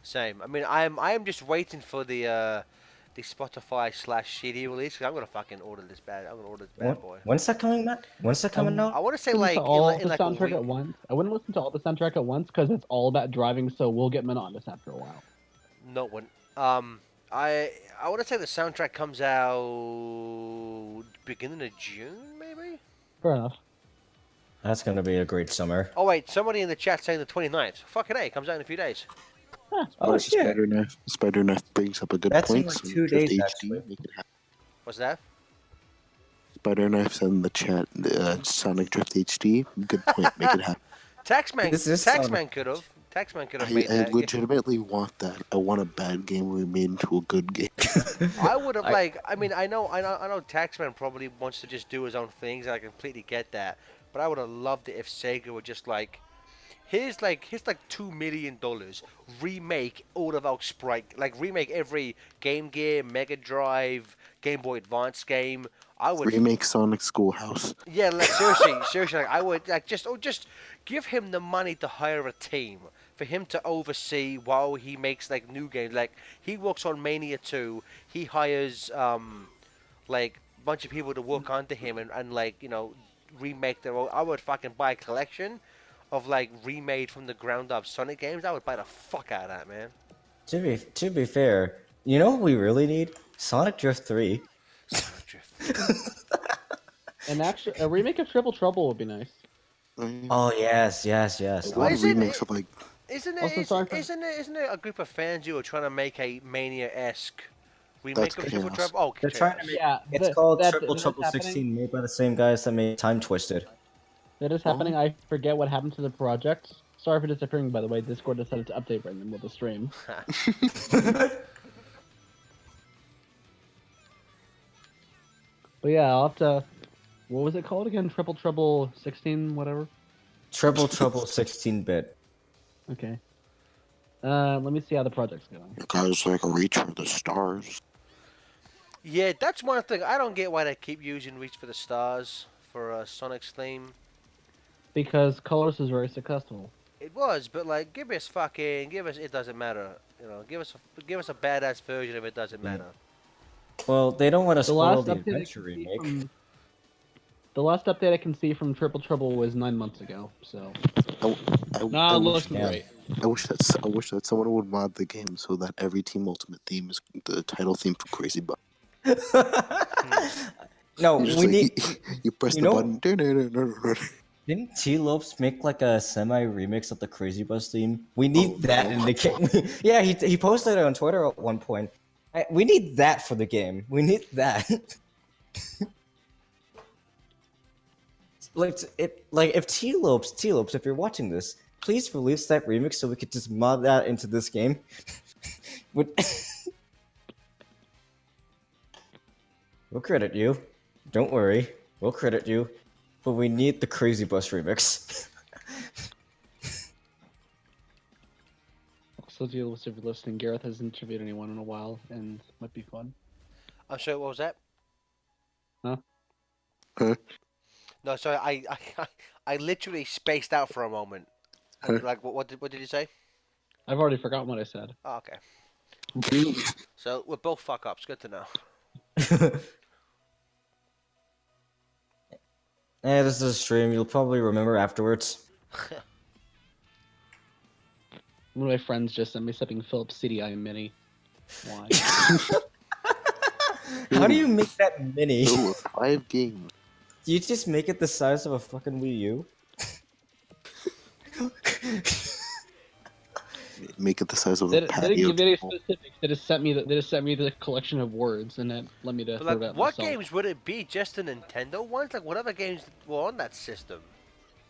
Same. I mean, I'm just waiting for the Spotify / CD release. Cause I'm gonna fucking order this bad. I'm gonna order this bad boy. When's that coming, Matt? When's that coming I out? want to say Listen like to in, all like- in the like a soundtrack week. at once. I wouldn't listen to all the soundtrack at once because it's all about driving, so we'll get monotonous after a while. No one. I want to say the soundtrack comes out beginning of June, maybe. Fair enough. That's gonna be a great summer. Oh wait, somebody in the chat saying the 29th. Fucking A, it comes out in a few days. Oh shit! Spider Knife brings up a good That's in point. like so 2 Drift days, HD, actually. make it happen. What's that? Spider Knife said in the chat, Sonic Drift HD. Good point. Make it happen. Taxman. This is Taxman could have. Taxman could have made I that. legitimately want that. I want a bad game we made into a good game. I would have like. I mean, I know. Taxman probably wants to just do his own things, and I completely get that. But I would have loved it if Sega would just like, here's $2 million, remake all of our Sprite, like remake every Game Gear, Mega Drive, Game Boy Advance game. I would Remake Sonic Schoolhouse. Yeah, like seriously, like I would like just give him the money to hire a team for him to oversee while he makes like new games. Like he works on Mania 2, he hires like a bunch of people to work under him and like, you know, remake their own. I would fucking buy a collection of like remade from the ground up Sonic games. I would buy the fuck out of that, man. To be fair, you know what we really need? Sonic Drift 3. Sonic Drift. And actually, a remake of Triple Trouble would be nice. Oh yes. A Why lot is of it- remakes of like Isn't Also, it? sorry for- Isn't it a group of fans who are trying to make a Mania-esque remake That's of Triple Chaos. Trouble? Oh, They're trying to Chaos. make. Yeah, It's called that's Triple Trouble happening. 16, made by the same guys that made Time Twisted. That is happening. I forget what happened to the project. Sorry for disappearing, by the way. Discord decided to update right in the middle of the stream. But yeah, I'll have to. What was it called again? Triple Trouble 16, whatever. Triple Trouble 16-bit. Okay. Let me see how the project's going. you guys like Reach for the Stars. Yeah, that's one thing. I don't get why they keep using Reach for the Stars for Sonic's theme. Because Colors is very successful. It was, but like, give us. It doesn't matter. You know, give us a badass version of It Doesn't Matter. Well, they don't want to The spoil last the update I adventure can see remake. from the last update I can see from Triple Trouble was 9 months ago. So I nah, wish, looking yeah. great. I wish that someone would mod the game so that every Team Ultimate theme is the title theme from Crazy Butt. No, You just we like, need. you press you the know- button. You Didn't T Lopes make like a semi remix of the Crazy Bus theme? We need Oh, that no. in the game. Yeah, he posted it on Twitter at one point. We need that for the game. We need that. Like if T Lopes, if you're watching this, please release that remix so we could just mod that into this game. Would we'll credit you. Don't worry, we'll credit you. But we need the Crazy Bus remix. Also, if you're listening, Gareth hasn't interviewed anyone in a while, and might be fun. I'm sorry, what was that? Huh? Huh? No, sorry, I literally spaced out for a moment. Huh? Like, what did you say? I've already forgotten what I said. Oh, okay. So we're both fuck ups. Good to know. Yeah, this is a stream. You'll probably remember afterwards. One of my friends just sent me something Philips CDI Mini. Why? How do you make that mini? Oh, 5 games. Do you just make it the size of a fucking Wii U? Make it the size of They a didn't patio give any table. specifics. They just sent me the collection of words, and then let me to But throw like, that what myself. games would it be? Just the Nintendo ones? Like, what other games were on that system?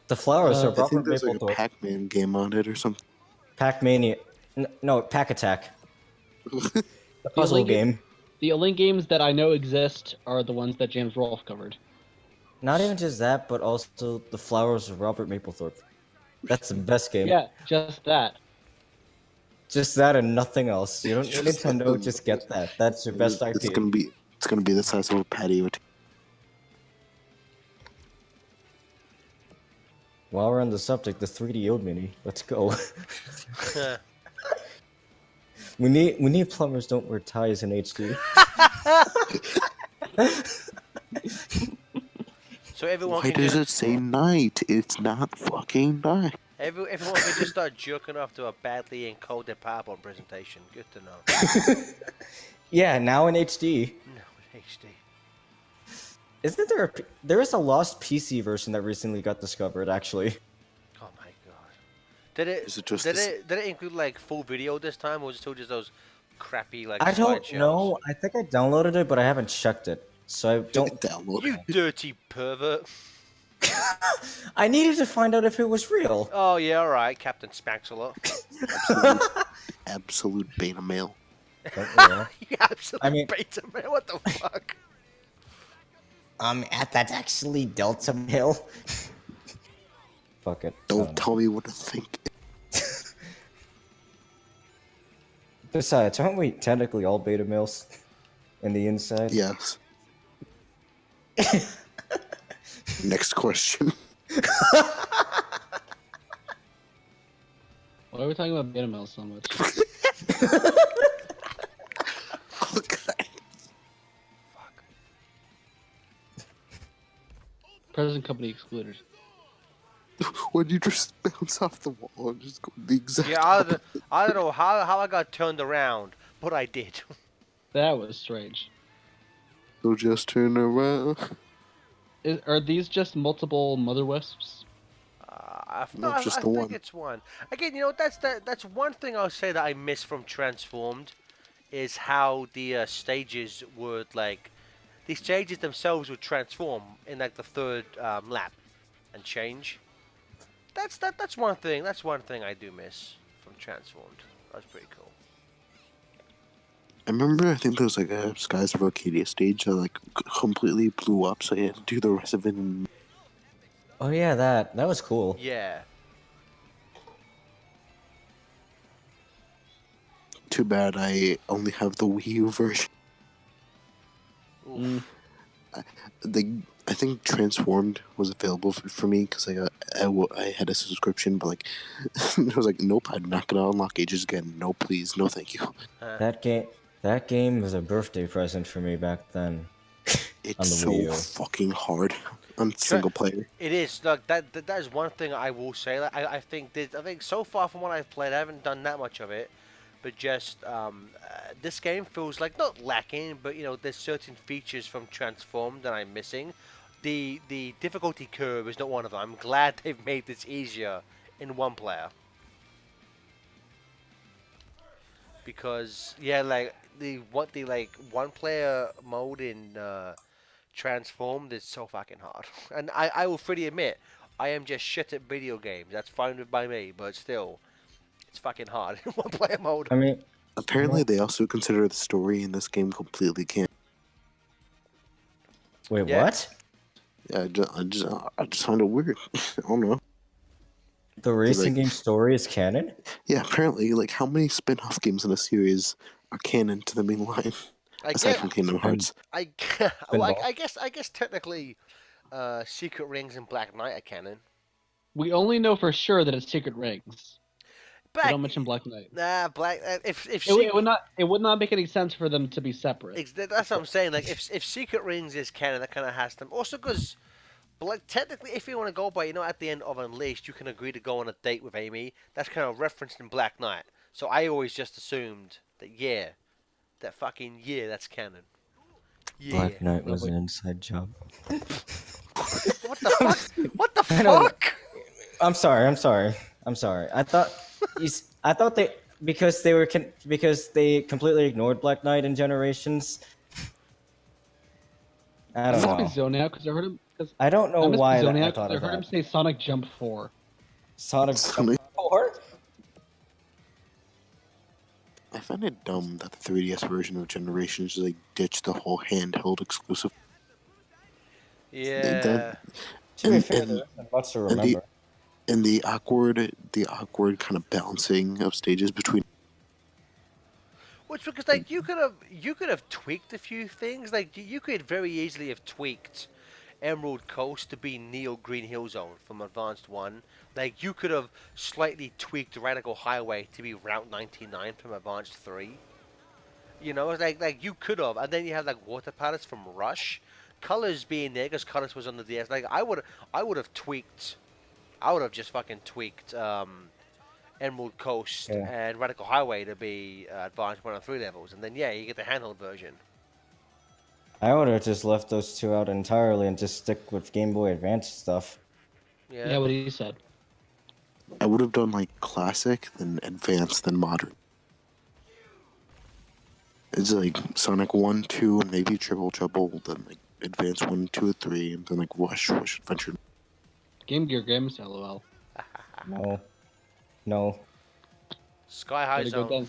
The flowers are I I Robert think there's like a Mapplethorpe. Pac-Man game on it or something. Pac-Mania. No, Pack Attack. The only puzzle ga- game. The only games that I know exist are the ones that James Rolfe covered. Not even just that, but also the flowers of Robert Mapplethorpe. That's the best game. Yeah, just that. Just that and nothing else. You don't need Just Nintendo, nothing. just get that. That's your best It's IP. gonna be the size of a patio table. While we're on the subject, the 3D Ode Mini. Let's go. we need plumbers don't wear ties in HD. So everyone Why can does just it say night? It's not fucking night. everyone can just start jerking off to a badly encoded PowerPoint presentation. Good to know. Yeah, now in HD. No, in HD. Isn't there there is a lost PC version that recently got discovered actually. Oh my god. Did it? Is it just did this- it? Did it include like full video this time, or was it still just those crappy like? I don't slideshows? know. I think I downloaded it, but I haven't checked it. So I don't. Download You dirty pervert. I needed to find out if it was real. Oh yeah, all right, Captain Spaxula. absolute beta male. Don't worry. You absolute I mean- beta man. What the fuck? That's actually Delta Mail. Fuck it. Don't tell me what to think. Besides, aren't we technically all beta males in the inside? Yes. Next question. Why are we talking about beta mail so much? Okay. Present company excluded. When you just bounce off the wall and just go the exact Yeah, I don't know how I got turned around, but I did. That was strange. So just turn around. Are these just multiple mother wisps? No, just I the think one. it's one. Again, that's one thing I'll say that I miss from Transformed, is how the stages would like, the stages themselves would transform in like the third lap, and change. That's one thing. That's one thing I do miss from Transformed. That's pretty cool. I remember, I think there was like a Skies of Arcadia stage that like completely blew up, so you had to do the rest of it in. Oh yeah, that was cool. Yeah. Too bad I only have the Wii U version. Oof. I think Transformed was available for me because I had a subscription, but like I was like, nope, I'm not gonna unlock Ages again. No, please, no, thank you. That game was a birthday present for me back then. It's the Wii so U. fucking hard on single player. It is. Look, that is one thing I will say. Like, I think so far from what I've played, I haven't done that much of it. But just this game feels like not lacking, but you know, there's certain features from Transformed that I'm missing. the difficulty curve is not one of them. I'm glad they've made this easier in one player. Because yeah, like the one player mode in Transformed is so fucking hard. And I will freely admit, I am just shit at video games. That's fine by me, but still, it's fucking hard in one player mode. I mean, Apparently, they also consider the story in this game completely canon. wait, Yeah. what? Yeah, I just find it weird. I don't know. The racing like- game story is canon? Yeah, apparently, like, how many spin-off games in a series are canon to the main line I aside guess, from Kingdom Hearts? well, Pinball. I guess technically, Secret Rings and Black Knight are canon. We only know for sure that it's Secret Rings. They But don't mention Black Knight. nah, Black if It would not make any sense for them to be separate. That's what I'm saying. Like, if Secret Rings is canon, that kind of has to. Also, because, like, technically, if you want to go by, at the end of Unleashed, you can agree to go on a date with Amy. That's kind of referenced in Black Knight. So I always just assumed that, that's canon. Yeah. Black Knight was an inside job. What the fuck? What the I don't- fuck? I'm sorry. I thought they because they completely ignored Black Knight in Generations. I I don't must be know. zoning out because I heard him. Because I don't know I must why be zoning I out 'cause thought I of heard him that. say Sonic Jump 4. Sonic Sonic- 4? I find it dumb that the 3DS version of Generations like ditched the whole handheld exclusive. Yeah. To be And- fair, and- there isn't much to and the- remember. And the awkward kind of balancing of stages between. Which because like you could have tweaked a few things. Like you could very easily have tweaked Emerald Coast to be Neo Green Hill Zone from Advanced 1. Like you could have slightly tweaked Radical Highway to be Route 99 from Advanced 3. It's like you could have, and then you have like Water Palace from Rush. Colors being there because Colors was on the DS. Like I would have tweaked. I would have just fucking tweaked Emerald Coast Yeah. and Radical Highway to be Advanced 1 and 3 levels, and then you get the handheld version. I would have just left those two out entirely and just stick with Game Boy Advance stuff. Yeah, what he said. I would have done like classic, then advanced, then modern. It's like Sonic 1, 2, and maybe Triple Trouble, then like Advanced 1, 2, and 3, and then like Rush Adventure. Game Gear Games, lol. No. Sky High Zone.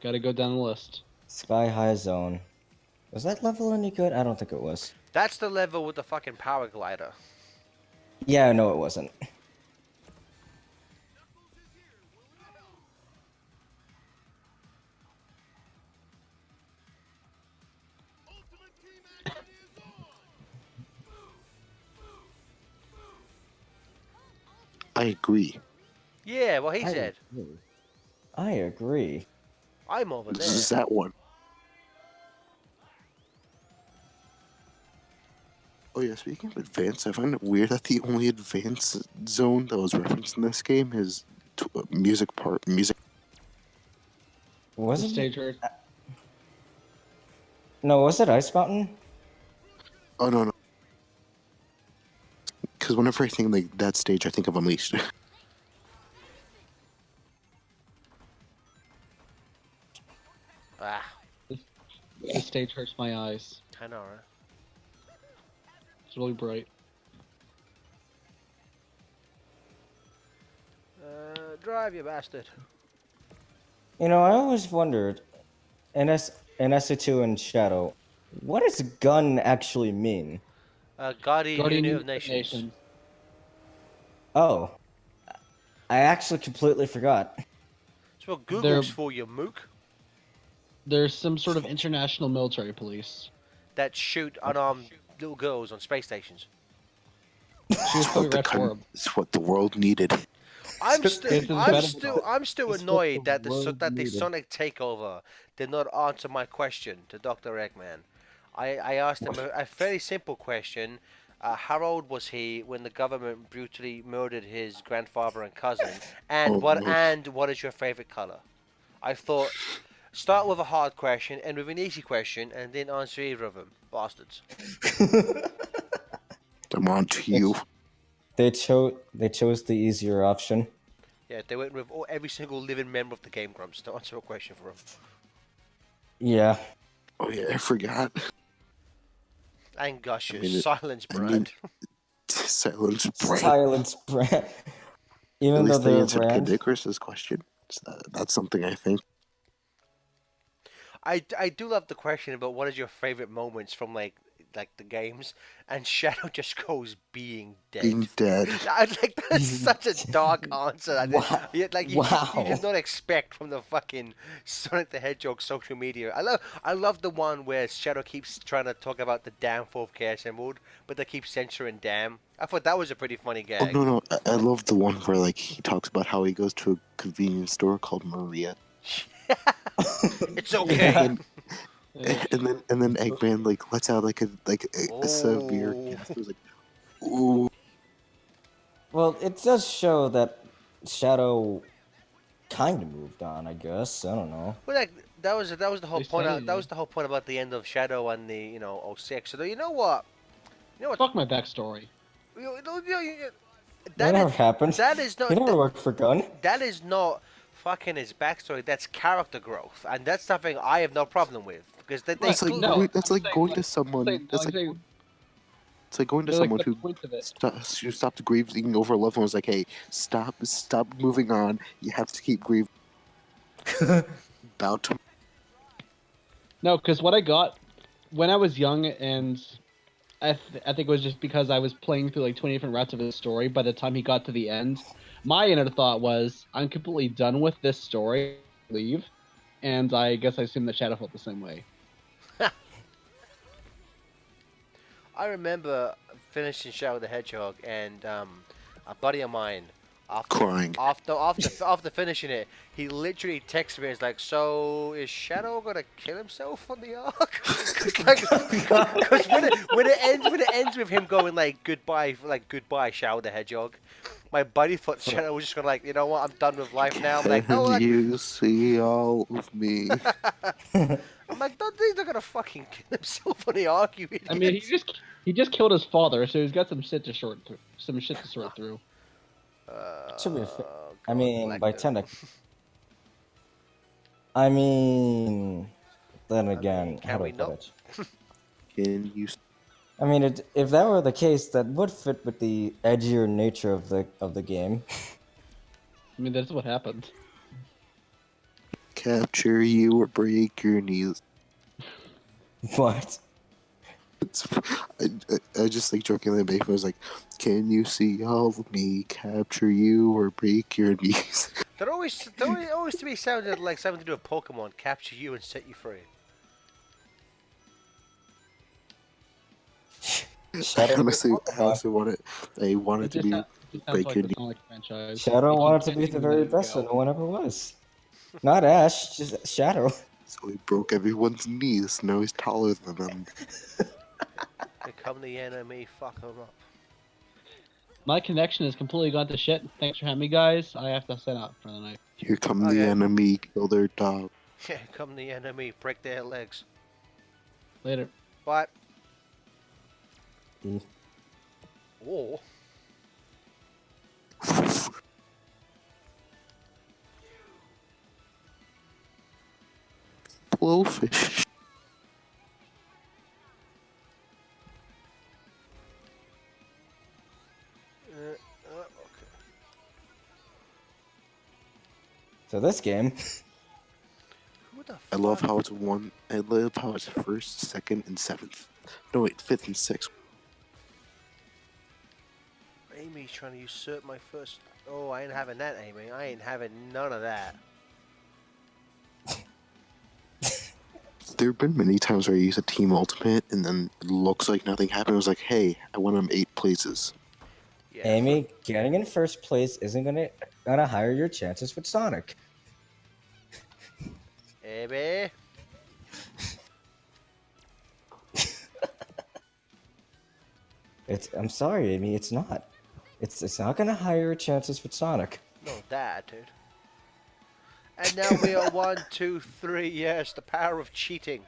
Gotta go down the list. Sky High Zone. Was that level any good? I don't think it was. That's the level with the fucking power glider. Yeah, no, it wasn't. I agree. Yeah, well he said. I agree. I'm over This there. is that one. Oh yeah, speaking of advanced, I find it weird that the only advanced zone that was referenced in this game is music. The Was it? stage where No, was it Ice Mountain? Oh no. Because whenever I think like that stage, I think of Unleashed. Ah, the stage hurts my eyes. I know, right? It's really bright. Drive, you bastard. You know, I always wondered, in SE2 and Shadow, what does gun actually mean? Guardian Unit of Nations. Oh. I actually completely forgot. That's what Google's They're- for, you mook. There's some sort of international military police. That shoot unarmed little girls on space stations. She was It's probably what, the Red Orb. it's what the world needed. I'm It's still, incredible. I'm still It's what annoyed the that the world that the needed. Sonic takeover did not answer my question to Dr. Eggman. I asked him a fairly simple question. How old was he when the government brutally murdered his grandfather and cousin? And Oh, what no. what is your favorite color? I thought start with a hard question and with an easy question and then answer either of them. Bastards. I'm on to you. They chose the easier option. Yeah, they went with every single living member of the Game Grumps to answer a question for him. Yeah. Oh yeah, I forgot. And Gushers, I mean, Silence I mean- Brand. Silence brand. Silence brand. At Even though least they they're a answered brand. Icarus's question. So that's something I think. I do love the question about what is your favorite moments from like the games, and Shadow just goes being dead. Being dead. I like that's such a dark answer. Wow. You Wow. did not expect from the fucking Sonic the Hedgehog social media. I love the one where Shadow keeps trying to talk about the damn fourth Chaos Emerald, but they keep censoring damn. I thought that was a pretty funny Oh gag. no, I love the one where like he talks about how he goes to a convenience store called Maria, It's okay. and then Eggman like lets out like a severe Oh. gasp. It was like, ooh. Well, it does show that Shadow kind of moved on, I guess. I don't know. Well, like that was the whole They point. said it, That yeah. was the whole point about the end of Shadow and the 06. So you know what? Fuck my backstory. That That never is happened. that is not He never worked for Gun. that is not fucking his backstory. That's character growth, and that's something I have no problem with because they That's like No, that's I'm like saying, going like- to someone. saying- That's I'm like saying- it's like going to they're like someone the who point of it. who stopped grieving over a loved one. Was like, hey, stop moving on. You have to keep grieving. About to. No, because what I got when I was young, and I think it was just because I was playing through like 20 different routes of his story. By the time he got to the end, my inner thought was, I'm completely done with this story. Leave, and I guess I assume that Shadow felt the same way. I remember finishing Shadow the Hedgehog, and a buddy of mine, Crying. after finishing it, he literally texted me. It's like, so is Shadow gonna kill himself on the arc? Because when it ends with him going like goodbye Shadow the Hedgehog, my buddy thought Shadow was just gonna like, you know what, I'm done with life now. I'm like, no, Can like, you see all of me? I'm like, no, he's not gonna fucking kill himself on the arc, you idiot. I mean, he just killed his father, so he's got some shit to sort through. To be fair, I God, mean, by Lecter. technic. I mean, then mean, again, can how do we I put not? it? Can you? I mean, if that were the case, that would fit with the edgier nature of the game. I mean, that's what happened. Capture you or break your knees. What? It's, I just like jokingly make was like, can you see all of me? Capture you or break your knees. That always to me sounded like something to do with Pokemon. Capture you and set you free. Shadow, I honestly want it. I want it to be. It just sounds break like your the knee. Sonic franchise. Shadow It wanted keeps to be the ending very where you best go. that no one ever was. Not Ash, just Shadow. So he broke everyone's knees. Now he's taller than them. Become the enemy, fuck 'em up. My connection has completely gone to shit. Thanks for having me, guys. I have to sign out for the night. Here come Okay. the enemy. Kill their dog. Yeah, come the enemy, break their legs. Later. Bye. Mm. Oh. Blowfish. Okay. So this game, Who the I love fuck- how it's one. I love how it's first, second, and seventh. No wait, fifth and sixth. Amy's trying to usurp my first. Oh, I ain't having that, Amy. I ain't having none of that. There have been many times where I use a team ultimate and then it looks like nothing happened. It was like, hey, I won them 8 places. Yeah. Amy, getting in first place isn't gonna higher your chances with Sonic. Amy. I'm sorry, Amy, it's not. It's not gonna higher your chances with Sonic. No, that, dude. And now we are 1, 2, 3. Yes, the power of cheating.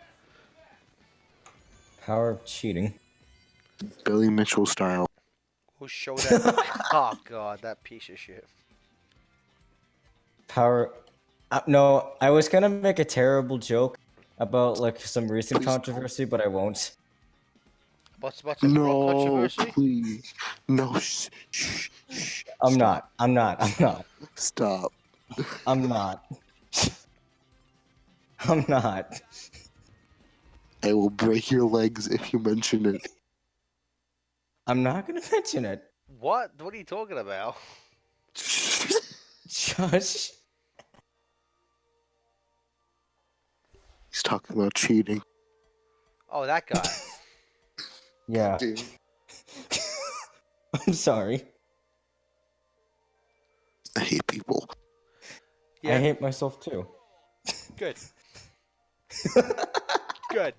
Power of cheating. Billy Mitchell style. Who showed that? Oh god, that piece of shit. Power. No, I was gonna make a terrible joke about like some recent Please don't. controversy, but I won't. What's a No, controversy? please. No, shh. I'm Stop. not. I'm not. I'm not. Stop. I'm not. I'm not. I will break your legs if you mention it. I'm not gonna mention it. What? What are you talking about? Shush. He's talking about cheating. Oh, that guy. Yeah. Dude. I'm sorry. I hate people. Yeah. I hate myself too. Good. Good.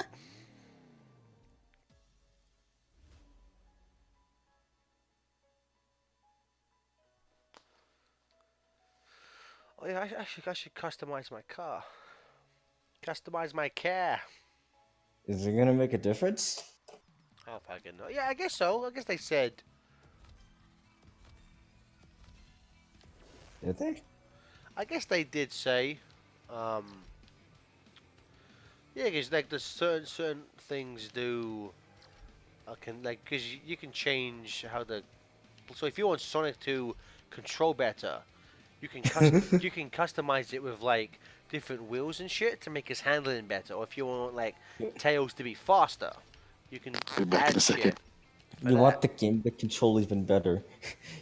Oh yeah, I should customize my car. Customize my car. Is it gonna make a difference? Oh fucking no. Yeah, I guess so. I guess they said. Did they? I guess they did say. Um. Yeah, because like the certain things do. Can like because you can change how the. So if you want Sonic to control better, you can you can customize it with like different wheels and shit to make his handling better. Or if you want like Tails to be faster, you can Be back in add a second. shit. for You that. want the game to control even better.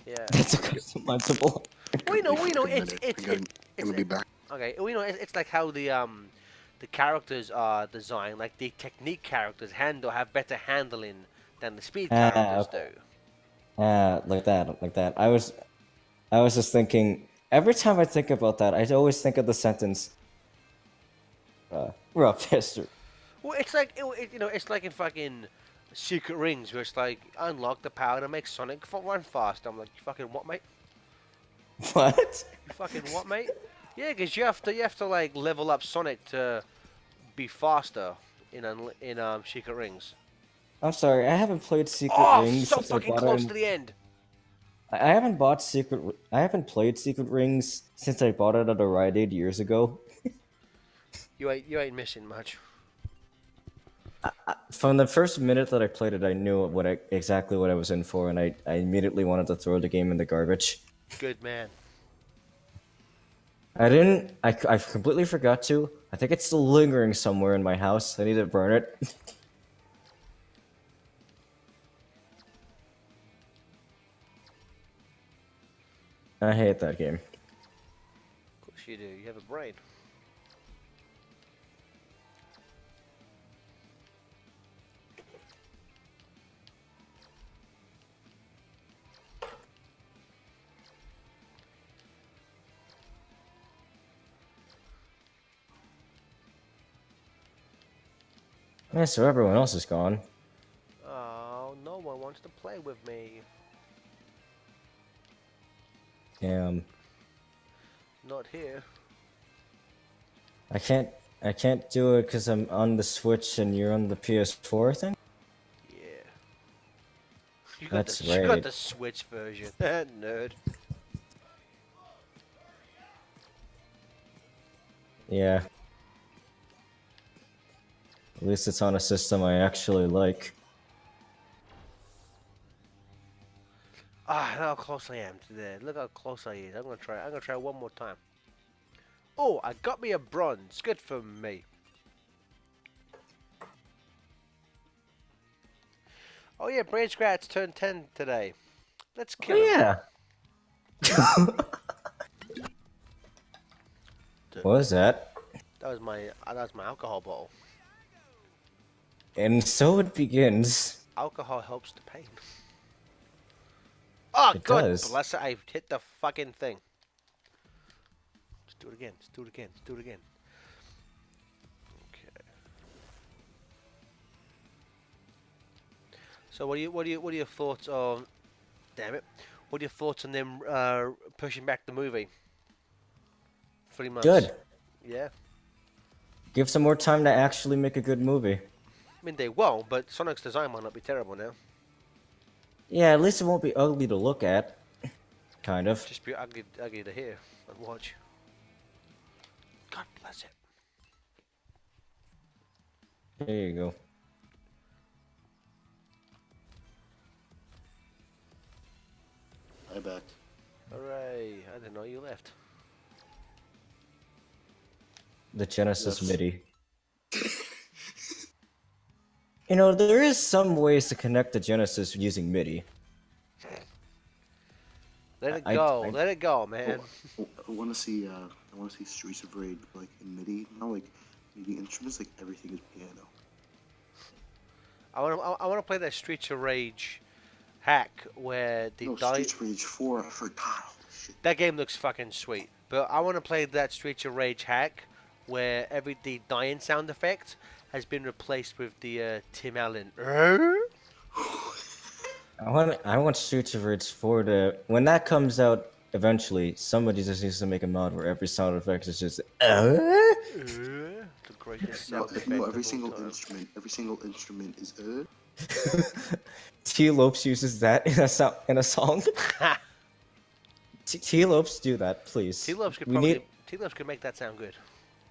Yeah. That's a customizable. We know. I'm It's gonna be back. okay. We know it's like how the characters are designed. Like the technique characters have better handling than the speed Ah, characters okay. do. Like that. I was just thinking. Every time I think about that, I always think of the sentence. Rough history. Well, it's like it's like in fucking Secret Rings, where it's like unlock the power to make Sonic run fast. I'm like, you fucking what, mate? What? You fucking what, mate? Yeah, because you have to like level up Sonic to be faster in Secret Rings. I'm sorry. I haven't played Secret Oh, Rings so since I fucking bought close it. to the end. I haven't bought Secret. I haven't played Secret Rings since I bought it at a Rite Aid years ago. You ain't missing much. From the first minute that I played it, I knew exactly what I was in for, and I immediately wanted to throw the game in the garbage. Good man. I didn't. I completely forgot to. I think it's still lingering somewhere in my house. I need to burn it. I hate that game. Of course you do. You have a brain. Yeah, so everyone else is gone. Oh, no one wants to play with me. Damn. Not here. I can't do it because I'm on the Switch and you're on the PS4 thing. Yeah. You got That's you got right. the Switch version. Nerd. Yeah. At least it's on a system I actually like. Ah, look how close I am to there. Look how close I is. I'm gonna try one more time. Oh, I got me a bronze. Good for me. Oh yeah, Brain Scratch turned 10 today. Let's kill him. Yeah. What was that? That was my alcohol bottle. And so it begins. Alcohol helps the pain. Oh, It God does. bless it. I hit the fucking thing. Let's do it again. Let's do it again. Let's do it again. Okay. So what are your thoughts on? Damn it! What are your thoughts on them pushing back the movie? 3 months. Good. Yeah. Give some more time to actually make a good movie. I mean they won't, but Sonic's design might not be terrible now. Yeah, at least it won't be ugly to look at. Kind of. Just be ugly to hear and watch. God bless it. There you go. I back. Hooray! I didn't know you left. The Genesis Yes. MIDI. You know, there is some ways to connect the Genesis using MIDI. Let it I- go. I- Let it go, man. I want to see. I want to see Streets of Rage like in MIDI. Not like MIDI instruments. Like everything is piano. I want to play that Streets of Rage hack where the No, Streets of Rage 4. I forgot. Holy shit. that game looks fucking sweet. But I want to play that Streets of Rage hack where the dying sound effect has been replaced with the Tim Allen. I want Streets of Rage 4 to, when that comes out eventually, somebody just needs to make a mod where every sound effect is just The greatest No, sound effect no, of every all single time. instrument. Every single instrument is T Lopes uses that in a song. T Lopes do that, please. T-Lopes could We probably need- T-Lopes could make that sound good.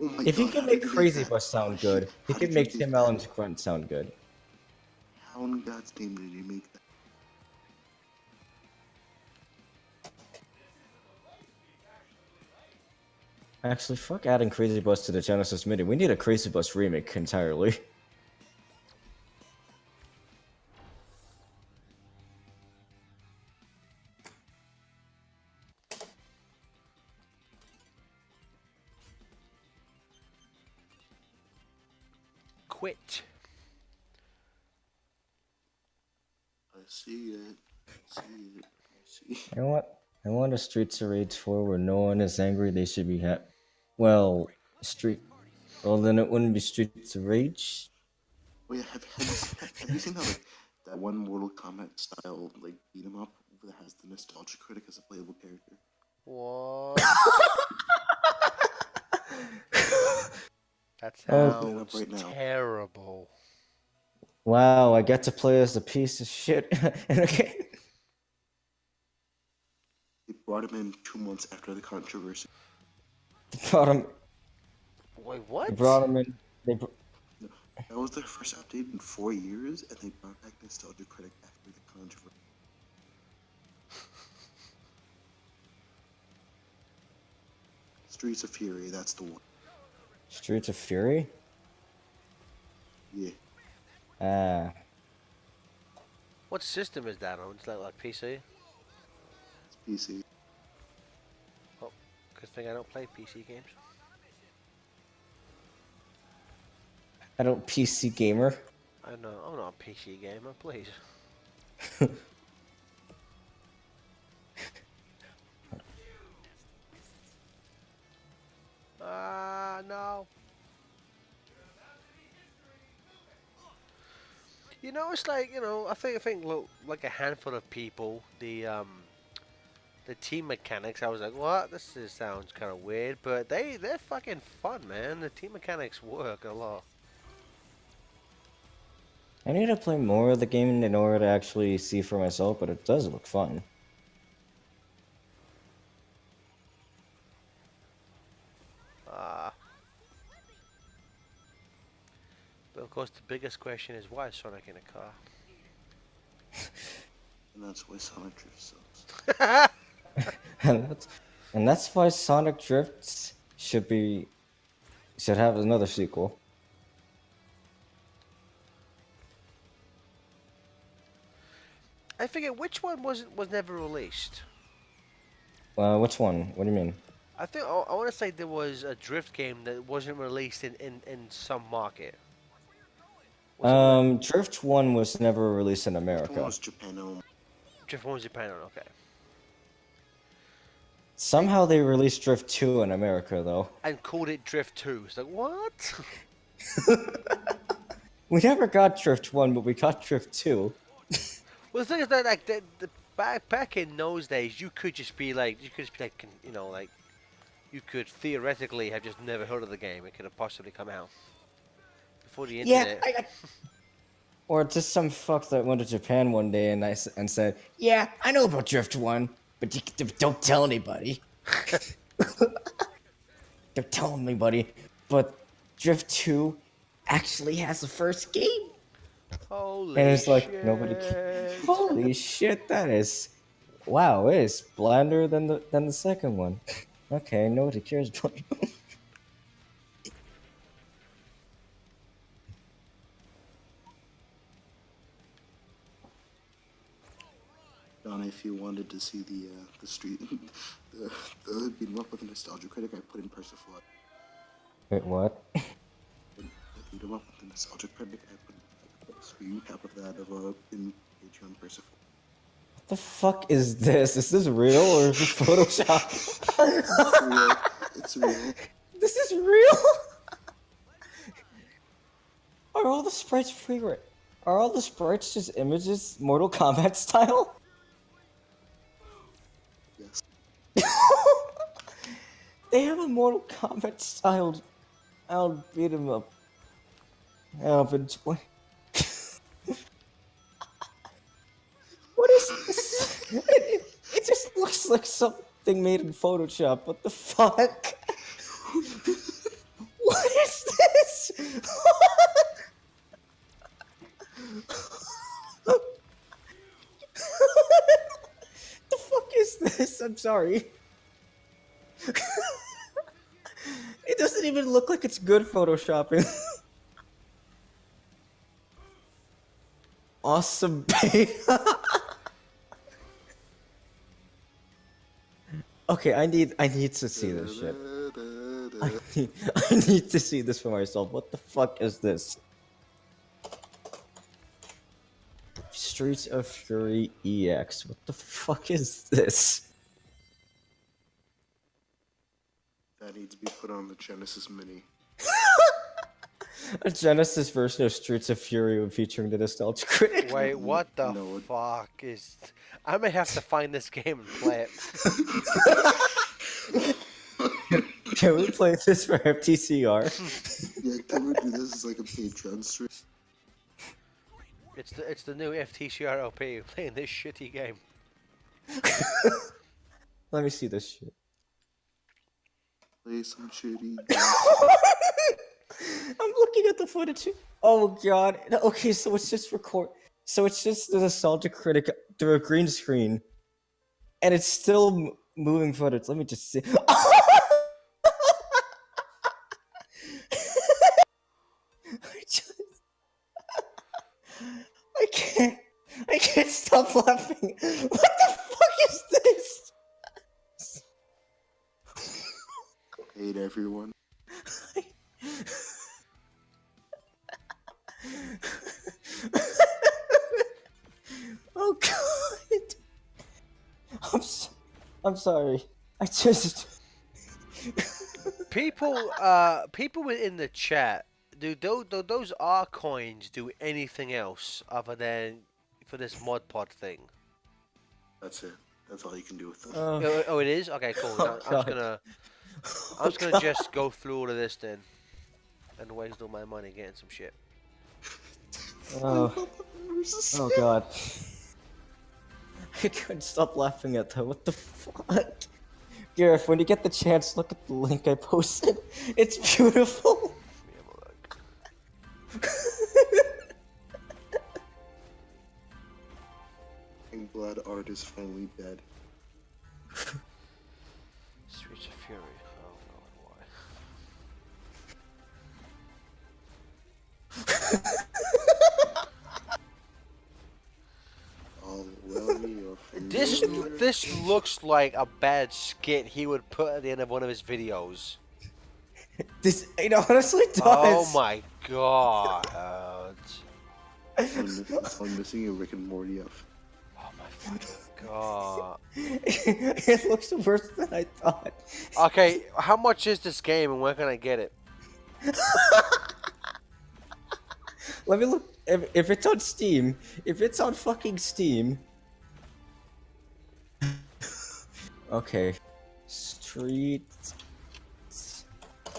Oh my If he God, can how make did you Crazy get that? Bus sound Oh, shit. good, he How can did make you Tim get that? Allen's grunt sound good. How in God's name did you make that? Actually, fuck adding Crazy Bus to the Genesis MIDI. We need a Crazy Bus remake entirely. Quit. I see it. I see it. I see. I want a Streets of Rage 4 where no one is angry. They should be happy. Well, Well, then it wouldn't be Streets of Rage. Oh yeah, have you seen that like that one Mortal Kombat style like beat 'em up that has the nostalgia critic as a playable character? What? That Oh. sounds Put it up right now. terrible. Wow, I get to play as a piece of shit in a game. They brought him in 2 months after the controversy. Brought him. Wait, what? They brought him in. That was their first update in 4 years, and they brought back nostalgia critic after the controversy. Streets of Fury, that's the one. Streets of Fury. Yeah. Ah, What system is that on? It's like PC? It's PC. Good thing I don't play PC games. I don't PC gamer. I know, I'm not a PC gamer, please. No. You know, it's like, I think look, like a handful of people, the team mechanics, I was like, what? Sounds kind of weird, but they're fucking fun, man. The team mechanics work a lot. I need to play more of the game in order to actually see for myself, but it does look fun. But of course, the biggest question is why is Sonic in a car? And that's why Sonic Drift sucks. and that's why Sonic Drifts should have another sequel. I forget which one was never released. Which one? What do you mean? I think I want to say there was a Drift game that wasn't released in some market. Was it Drift 1 was never released in Which America. one was Japan only? Drift 1 was Japan? Okay. Somehow they released Drift 2 in America, though. And called it Drift 2. It's like, what? We never got Drift 1, but we got Drift 2. Well, the thing is that, like, the back in those days, you could just be like, you could theoretically have just never heard of the game. It could have possibly come out before the internet. Or just some fuck that went to Japan one day and said, "Yeah, I know about Drift 1, but don't tell anybody." Don't tell anybody. But Drift 2 actually has the first game. Holy And it's like, shit. nobody Holy shit, that is... Wow, it is blander than the second one. Okay, nobody cares about it. Don, if you wanted to see the street, the beat 'em up with a nostalgia critic, I put in Persiflage. Wait, what? The beat 'em up with the nostalgia critic, I put a screen cap of that in Patreon Persiflage. What the fuck is this? Is this real or is this Photoshop? It's real. It's real. This is real? Are all the sprites Are all the sprites just images Mortal Kombat style? Yes. They have a Mortal Kombat styled I'll beat him up. I've been What is this? It just looks like something made in Photoshop. What the fuck? What is this? The fuck is this? I'm sorry. It doesn't even look like it's good photoshopping. Awesome beta. Okay, I need to see this shit. I need to see this for myself. What the fuck is this? Streets of Fury EX. What the fuck is this? That needs to be put on the Genesis Mini. A Genesis version of Streets of Fury featuring the Nostalgia Critic. Wait, what the No. fuck is... I may have to find this game and play it. Can we play this for FTCR? Yeah, can we do this as like a Patreon stream? It's the new FTCR LP playing this shitty game. Let me see this shit. Play some shitty. I'm looking at the footage. Oh god. Okay, so it's just So it's just the Nostalgia Critic through a green screen, and it's still moving footage. Let me just see. I can't stop laughing. What the fuck is this? Hate everyone. Oh god. I'm sorry. I just People in the chat, do those R coins do anything else other than for this mod pod thing? That's it. That's all you can do with them. Oh, it is? Okay, cool. Oh, I'm just gonna just go through all of this then, and waste all my money getting some shit. Oh god. I couldn't stop laughing at that. What the fuck? Gareth, when you get the chance, look at the link I posted. It's beautiful. Let me have a look. And Blood Art is finally dead. Streets of Fury. Oh god, why? Oh, well, you're This looks like a bad skit he would put at the end of one of his videos. It honestly does. Oh my god. I'm missing a Rick and Morty of. Oh my fucking god. It looks worse than I thought. Okay, how much is this game and where can I get it? Let me look. If it's on Steam, if it's on fucking Steam. Okay. Streets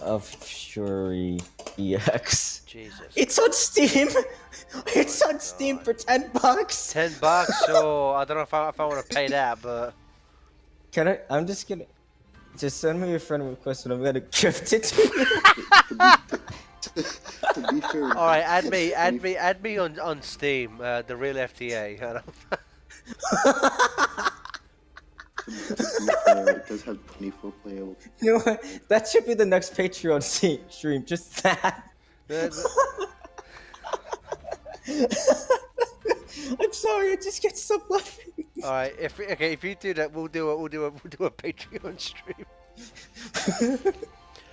of Fury EX. Jesus. It's on Steam. It's my on Steam God. for $10. $10, or I don't know if I want to pay that, but Can I? I'm just gonna just send me your friend request and I'm gonna gift it to you. To be fair, all right, add me, to add be- me, add me on Steam, the real FTA. to be fair, it does have 24 playable. You know what? That should be the next Patreon stream. Just that. I'm sorry. I just get so laughing. All right, if you do that, we'll do a Patreon stream.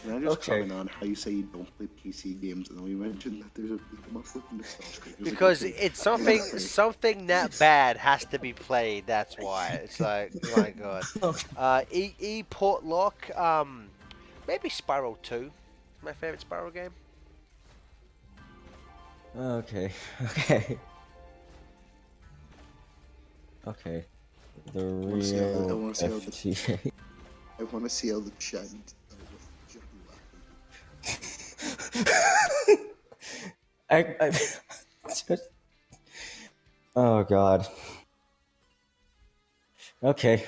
Can I just Okay. comment on how you say you don't play PC games, and then we mentioned that there's a beat 'em up with nostalgia. It was like, Because okay, it's okay. something that bad has to be played. That's why. It's like, my God. E Portlock, maybe Spyro 2, my favorite Spyro game. Okay. Okay. Okay. The wanna see how- I real wanna see how the- FTA. I want to see how the chat. I just... Oh God. Okay.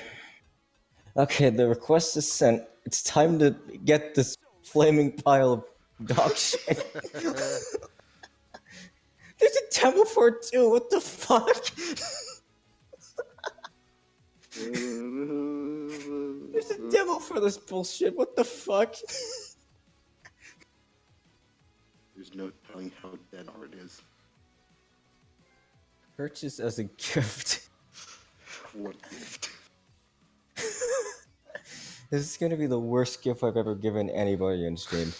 Okay, the request is sent. It's time to get this flaming pile of dog shit. There's a demo for it too. What the fuck? There's a demo for this bullshit. What the fuck? There's no telling how dead art is. Purchase as a gift. What gift? This is gonna be the worst gift I've ever given anybody in stream.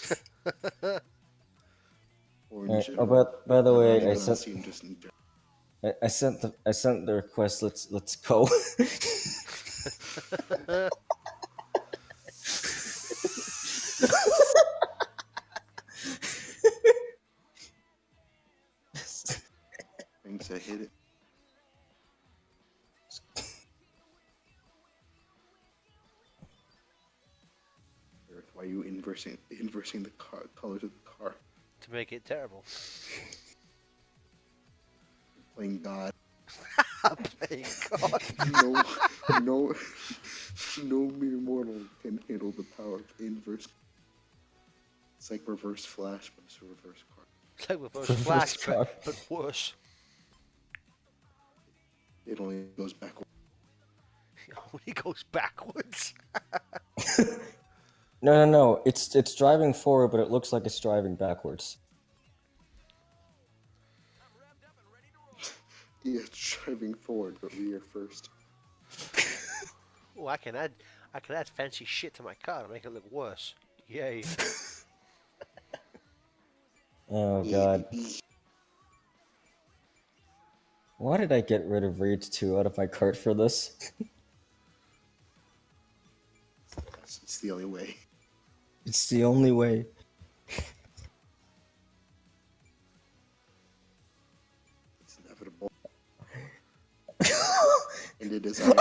Or in Alright, general. but by the Not way, even I on sent Steam, just in general. I sent the request. Let's go. Thanks, I hit it. Earth, why are you inversing the colors of the car? To make it terrible. Playing God. Playing God. No, no mere mortal can handle the power of inverse. It's like reverse flash, but it's a reverse card. It's like reverse Reverse flash, card. but worse. It only goes backward. When he goes backwards. No. It's driving forward, but it looks like it's driving backwards. Yeah, it's driving forward, but we are first. Oh, I can add fancy shit to my car to make it look worse. Yay. Oh God. Why did I get rid of Rage 2 out of my cart for this? It's the only way. It's the only way. It's inevitable. And it is. I'm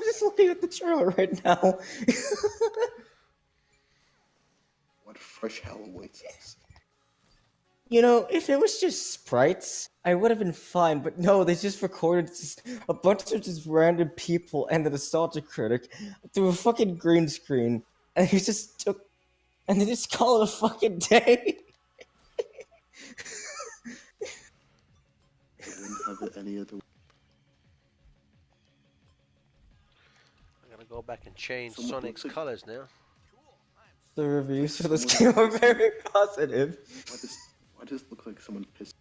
just looking at the trailer right now. What fresh hell awaits us? You know, if it was just sprites, I would have been fine, but no, they just recorded just a bunch of just random people and the Nostalgia Critic through a fucking green screen, and they just took, and they just call it a fucking day. I wouldn't have it any other way. I'm gonna go back and change Someone Sonic's looks like- colors now. The reviews for this game are very positive. Why does it look like someone pissed?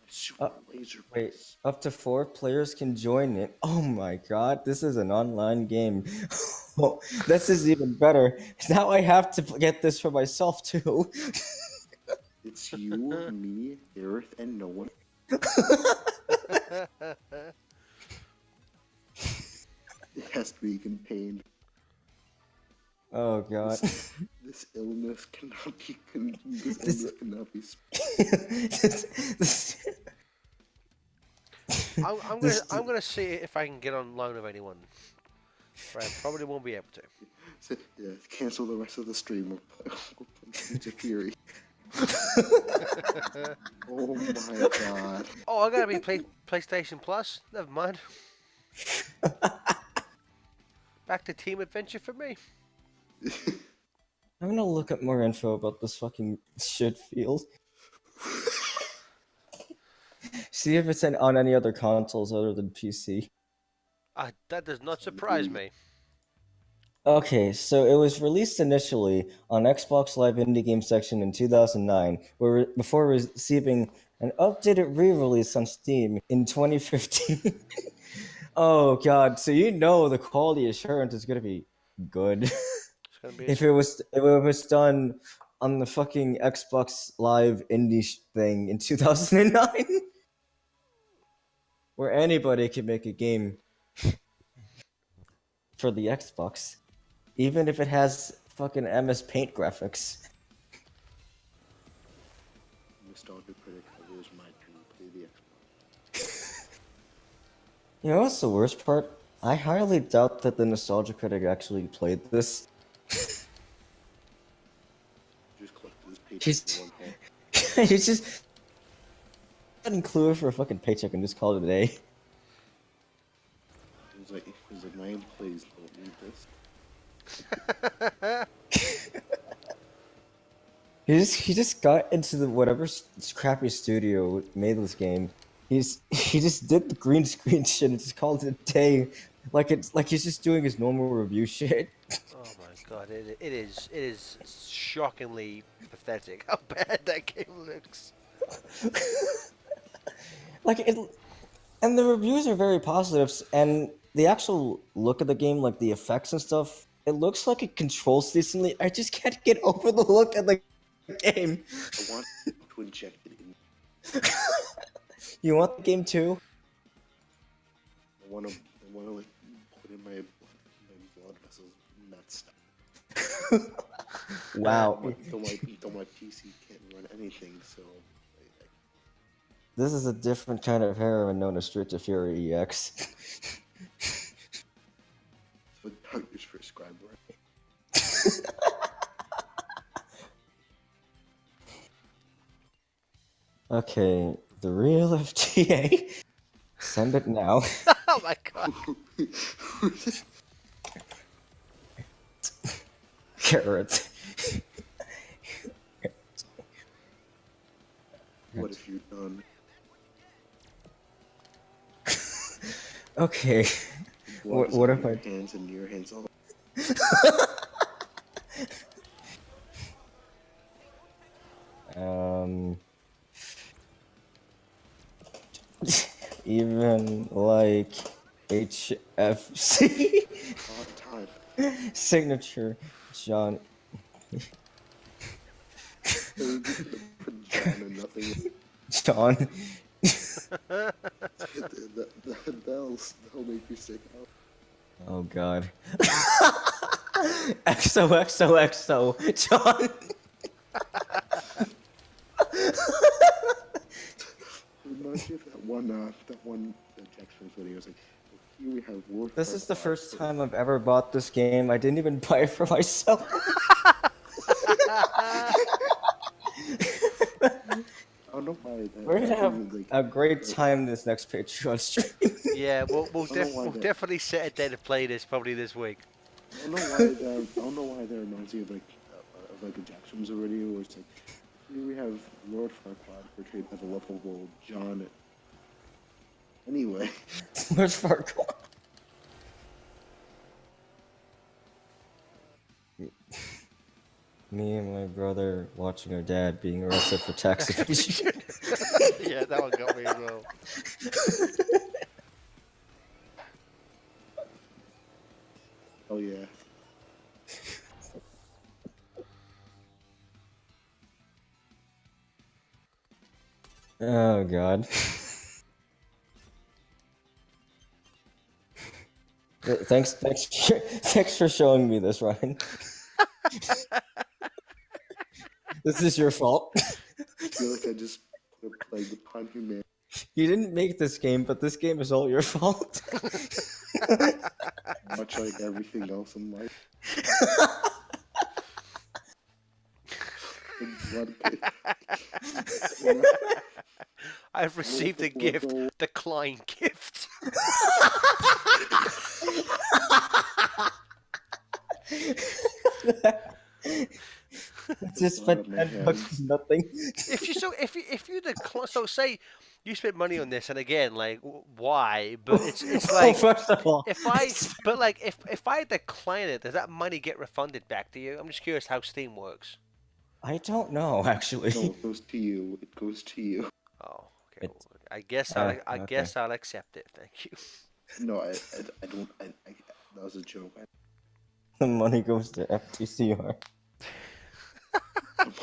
Super laser. Wait, piss. up to 4 players can join it. Oh my god, this is an online game. Oh, this is even better. Now I have to get this for myself too. It's you, me, Gareth, and no one. It has to be contained. Oh god. This illness cannot be. This This- illness cannot be. This- I'm This- gonna see if I can get on loan of anyone. Right, probably won't be able to. So, yeah, cancel the rest of the stream. We'll play Streets of Fury. Oh my god. Oh, I gotta be PlayStation Plus. Never mind. Back to Team Adventure for me. I'm gonna look up more info about this fucking shit field. See if it's on any other consoles other than PC. That does not surprise me. Okay, so it was released initially on Xbox Live Indie Game section in 2009, before receiving an updated re-release on Steam in 2015. Oh god, so you know the quality assurance is gonna be good. It's gonna be if it was done on the fucking Xbox Live Indie thing in 2009, where anybody can make a game for the Xbox. Even if it has fucking MS Paint graphics. Nostalgia Critic covers my turn to play the Xbox. You know what's the worst part? I highly doubt that the Nostalgia Critic actually played this. Just collected his paycheck He's- in one hand. He's just getting clue for a fucking paycheck and just call it a day. He's like, my employees don't need this. He just got into the whatever crappy studio made this game. He just did the green screen shit and just called it a day, like he's just doing his normal review shit. Oh my god, it is shockingly pathetic how bad that game looks. Like it, and the reviews are very positive, and the actual look of the game, like the effects and stuff, it looks like it controls decently. I just can't get over the look of the game. I want to inject it in. You want the game too? I want to like put in my blood vessels and that stuff. Wow. Though my PC can't run anything, so. This is a different kind of heroin known as Streets of Fury EX. That's what doctors prescribe, right? Okay, the real FTA. Send it now. Oh my god. Carrot. What have you done? Okay. Blood is What on if your I- hands and your hands all. Even like HFC All time. signature, John. Put John and nothing. John. That'll make you sick. Oh God. XOXOXO, John. Reminds me of that one Jackson's video. It's like, here we have War. This is the first time I've ever bought this game. I didn't even buy it for myself. I don't know why that. We're gonna have like, a great time this next Patreon stream. Yeah, we'll I don't know why we'll that- definitely set a day to play this probably this week. I don't know why that reminds me of like a Jackson's video where it's like, here we have Lord Farquaad portrayed as a lovable John. Anyway, Where's Farquaad? Me and my brother watching our dad being arrested for tax evasion. Yeah, that one got me as well. oh yeah. Oh God. Thanks for showing me this, Ryan. This is your fault. I feel like I just put a plague upon humanity. You didn't make this game, but this game is all your fault. Much like everything else in life. I've received a gift. Decline gift. Just spent my $10 nothing. If you decline, so say you spent money on this, and again, like why? But it's Well, like first of all, if I decline it, does that money get refunded back to you? I'm just curious how Steam works. I don't know actually. No, it goes to you. It goes to you. Oh, okay. It's- Well, I guess okay. I'll accept it. Thank you. No, I don't. That was a joke. The money goes to FTCR.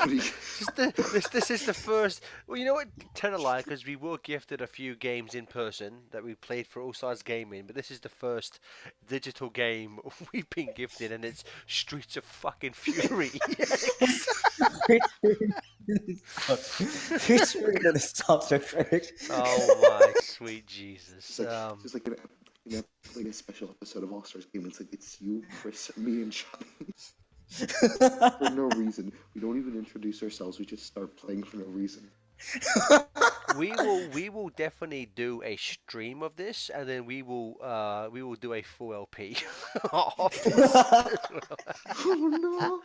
This is the first. Well, you know what? Tell a lie, because we were gifted a few games in person that we played for All Stars Gaming, but this is the first digital game we've been gifted, and it's Streets of fucking Fury. Featuring the nostalgia critic. Oh my sweet Jesus. It's like like a special episode of All Stars Game. It's like it's you, Chris, me, and Johnny. For no reason. We don't even introduce ourselves. We just start playing for no reason. We will definitely do a stream of this, and then we will do a full LP of this. Oh no!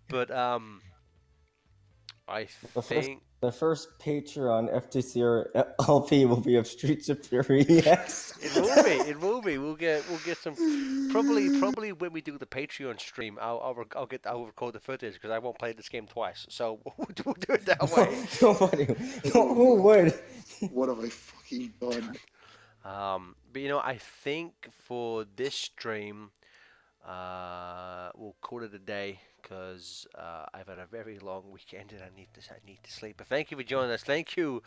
But I think The first Patreon FTCR LP will be of Streets of Fury EX. it will be. We'll get some probably when we do the Patreon stream. I'll record the footage because I won't play this game twice. So we'll do it that way. Nobody. Who would? What have I fucking done? But you know, I think for this stream, we'll call it a day because I've had a very long weekend and I need to sleep. But thank you for joining us. Thank you,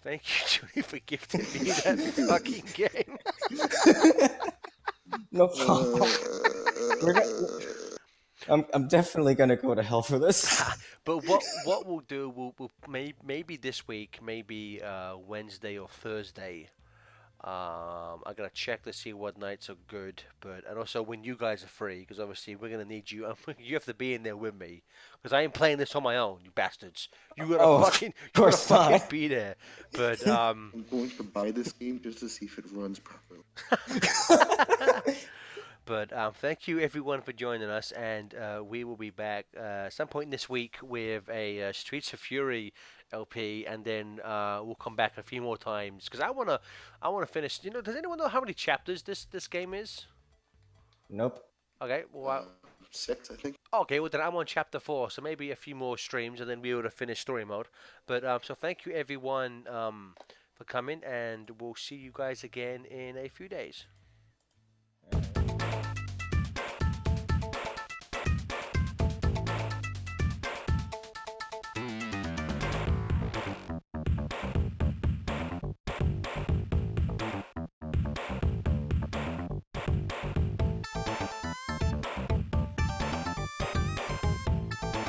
Judy, for gifting me that fucking game. No problem. I'm definitely gonna go to hell for this. But what we'll do, we'll maybe this week, maybe Wednesday or Thursday. I gotta check to see what nights are good, and also when you guys are free, because obviously we're gonna need you. You have to be in there with me, because I ain't playing this on my own, you bastards. You gotta fucking be there. But I'm going to buy this game just to see if it runs properly. But thank you everyone for joining us, and we will be back some point this week with a Streets of Fury LP, and then we'll come back a few more times because I wanna finish. You know, does anyone know how many chapters this game is? Nope. Okay, well, 6, I think. okay, well then I'm on chapter 4, so maybe a few more streams, and then we would have finished story mode. But so thank you everyone for coming, and we'll see you guys again in a few days.